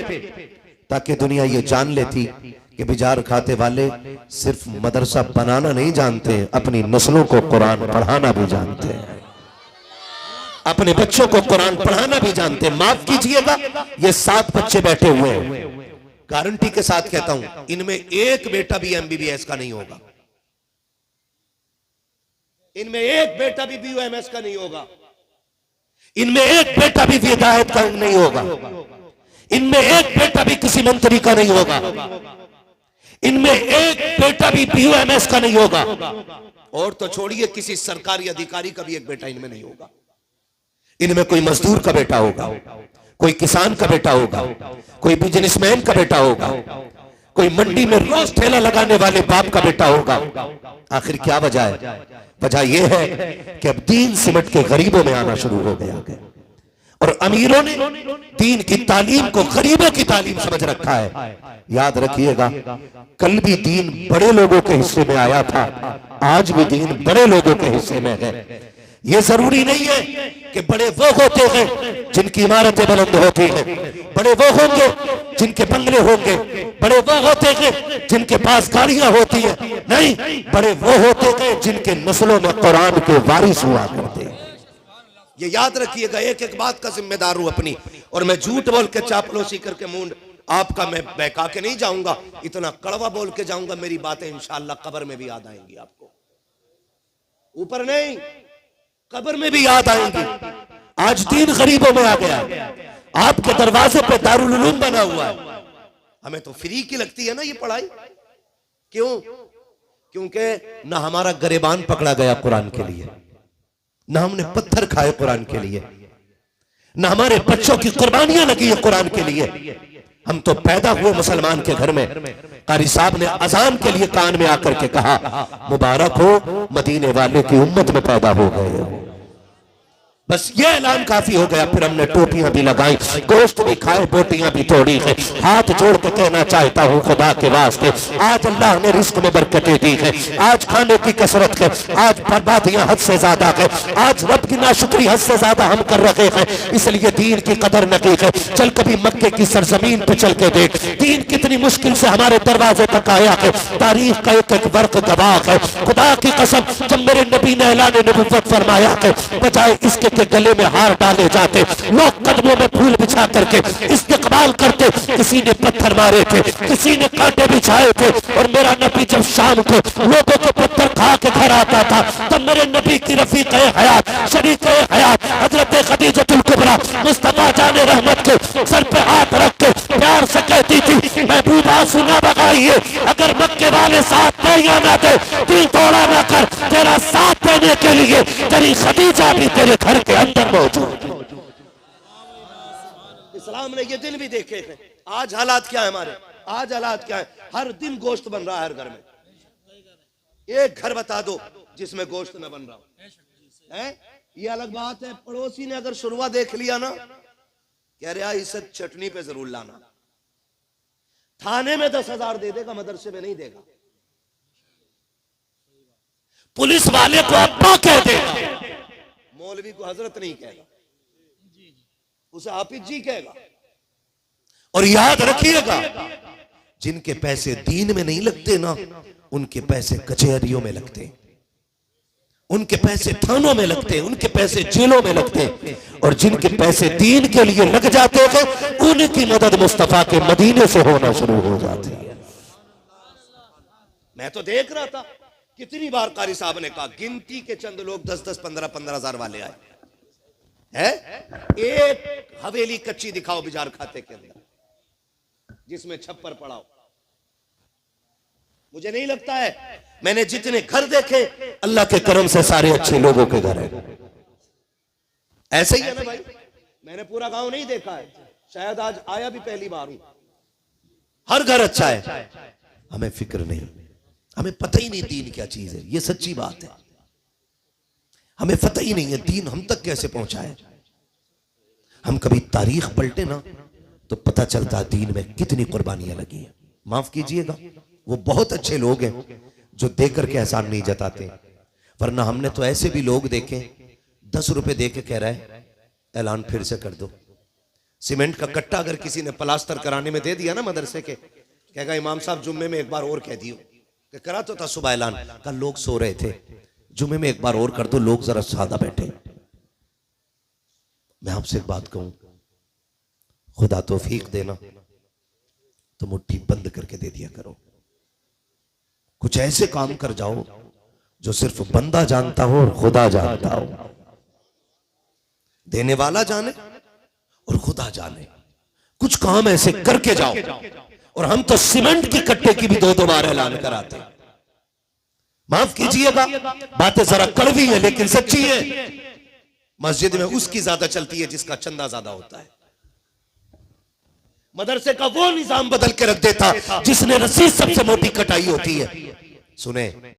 ताकि दुनिया ये जान लेती कि बिजार खाते वाले सिर्फ मदरसा बनाना नहीं जानते, अपनी नस्लों को कुरान पढ़ाना भी जानते हैं, अपने बच्चों को कुरान पढ़ाना भी जानते हैं। माफ कीजिएगा, ये 7 बच्चे बैठे हुए हैं, गारंटी के साथ कहता हूं इनमें एक बेटा भी MBBS का नहीं होगा, इनमें एक बेटा भी BUMS का नहीं होगा, इनमें एक बेटा भी विधायक का नहीं होगा, इनमें एक बेटा भी किसी मंत्री का नहीं होगा, इनमें एक बेटा भी BUMS का नहीं होगा, और तो छोड़िए किसी सरकारी अधिकारी का भी एक बेटा इनमें नहीं होगा। इनमें कोई मजदूर का बेटा होगा, कोई किसान का बेटा होगा, कोई बिजनेसमैन का बेटा होगा, कोई मंडी में रोज ठेला लगाने वाले बाप का बेटा होगा। आखिर क्या वजह है? वजह यह है कि अब दीन सिमट के गरीबों में आना शुरू हो गया है, और अमीरों ने दीन की तालीम को गरीबों की तालीम समझ रखा है। याद रखिएगा, कल भी दीन बड़े लोगों के हिस्से में आया था, आज भी दीन बड़े लोगों के हिस्से में है, ये जरूरी नहीं है कि बड़े वो होते हैं जिनकी इमारतें बुलंद होती हैं, बड़े वो होंगे जिनके बंगले होंगे, बड़े वो होते हैं जिनके पास गाड़ियां होती हैं, नहीं, बड़े वो होते हैं जिनके नस्लों में कुरान के वारिस हुआ करते हैं। ये याद रखिएगा, एक एक बात का जिम्मेदार हूं अपनी, और मैं झूठ बोल के चापलूसी करके मुंड आपका मैं बहका के नहीं जाऊंगा, इतना कड़वा बोल के जाऊंगा, मेरी बातें इंशाअल्लाह कब्र में भी याद आएंगी आपको, ऊपर नहीं कब्र में भी याद आएंगी। आज दीन गरीबों में आ गया, आपके दरवाजे पे दारुल उलूम बना हुआ है, हमें तो फ्री की लगती है ना ये पढ़ाई, क्यों? क्योंकि ना हमारा गरेबान पकड़ा गया कुरान के लिए, ना हमने पत्थर खाए कुरान के लिए, ना हमारे बच्चों की कुर्बानियां लगी है कुरान के लिए। हम तो पैदा हुए मुसलमान के घर में। कारी साहब ने अजान के लिए कान में आकर के कहा, मुबारक हो मदीने वाले की उम्मत में पैदा हो गए हो। बस ये ऐलान काफी हो गया। फिर हमने टोपियां भी लगाई, गोश्त भी खाए, बोटियां भी तोड़ी है। हाथ जोड़ के कहना चाहता हूँ खुदा के वास्ते, आज अल्लाह ने रिस्क में बरकतें दी है, आज खाने की कसरत है, आज बर्बादियां हद से ज्यादा है, आज रब की नाशुक्री हद से ज्यादा हम कर रहे हैं, इसलिए दीन की कदर न की है। चल कभी मक्के की सरजमीन पे चल के देख, दीन कितनी मुश्किल से हमारे दरवाजे तक आया है, तारीख का एक एक वर्क गवाह है। खुदा की कसम, जब मेरे नबी ने ऐलान नबुव्वत फरमाया है, बजाय इसके के गले में हार डाले जाते, लोग कदमों में फूल बिछा करके इस्तेकबाल करते। किसी ने पत्थर मारे थे, किसी ने कांटे बिछाए थे, और मेरा नबी जब शाम को लोगों को पत्थर खा के घर आता था, तब मेरे नबी की रफीक हयात, शरीक हयात हजरत खदीजतुल कुबरा मुस्तफा जाने रहमत के सर पे हाथ रख के प्यार से कहती थी, महबूबा सुना बगाइए, अगर मक्के वाले साथ नहीं आना थे, दिल तोड़ा ना कर, तेरा साथ देने के लिए तेरी खदीजा भी तेरे घर के अंदर मौजूद। इस्लाम ने ये दिन भी देखे हैं। आज हालात क्या है हमारे, आज हालात क्या है, हर दिन गोश्त बन रहा है हर घर में। एक घर बता दो जिसमें गोश्त न बन रहा है। ये अलग बात है, पड़ोसी ने अगर शुरुआत देख लिया ना, कह रहा इस चटनी पे जरूर लाना, थाने में 10,000 दे देगा, मदरसे में नहीं देगा। पुलिस वाले को अब्बा कह देगा, मौलवी को हजरत नहीं कहेगा, उसे हाफिज जी कहेगा। और याद रखिएगा, जिनके पैसे दीन में नहीं लगते ना, उनके पैसे कचहरियों में लगते हैं, उनके पैसे थानों में लगते हैं, उनके पैसे जेलों में लगते हैं। और जिनके पैसे दीन के लिए लग जाते हैं, उनकी मदद मुस्तफा के मदीने से होना शुरू हो जाती है। मैं तो देख रहा था कितनी बार कारी साहब ने कहा, गिनती के चंद लोग 10-10, 15-15 हजार वाले आए हैं। एक हवेली कच्ची दिखाओ बिजार खाते के अंदर जिसमें छप्पर पड़ाओ। मुझे नहीं लगता है, मैंने जितने घर देखे अल्लाह के करम से सारे अच्छे लोगों के घर है। ऐसे ही है ना भाई, मैंने पूरा गांव नहीं देखा है, शायद आज आया भी पहली बार हूं। हर घर अच्छा है। हमें फिक्र नहीं, हमें पता ही नहीं दीन क्या चीज है, ये सच्ची बात है। हमें पता ही नहीं है दीन हम तक कैसे पहुंचा है। हम कभी तारीख पलटे ना तो पता चलता दीन में कितनी कुर्बानियां लगी हैं। माफ कीजिएगा, वो बहुत अच्छे लोग हैं जो देकर के एहसान नहीं जताते, वरना हमने तो ऐसे भी लोग देखे 10 रुपए दे के कह रहा है ऐलान फिर से कर दो। सीमेंट का कट्टा अगर किसी ने प्लास्टर कराने में दे दिया ना मदरसे के, कहेगा इमाम साहब जुम्मे में एक बार और कह दियो, कि करा तो था सुबह ऐलान, कल लोग सो रहे थे, जुम्मे में एक बार और कर दो, लोग जरा सादा बैठे। मैं आपसे एक बात कहूं, खुदा तौफीक देना तो मुट्ठी बंद करके दे दिया करो। कुछ ऐसे काम कर जाओ जो सिर्फ बंदा जानता हो और खुदा जानता हो। देने वाला जाने और खुदा जाने। कुछ काम ऐसे करके जाओ। और हम तो सीमेंट के कट्टे की भी 2-2 बार ऐलान कराते। माफ कीजिएगा, बातें जरा कड़वी है लेकिन सच्ची है। मस्जिद में उसकी ज्यादा चलती है जिसका चंदा ज्यादा होता है। मदरसे का वो निजाम बदल के रख देता जिसने रसीद सबसे मोटी कटाई होती है। सुने,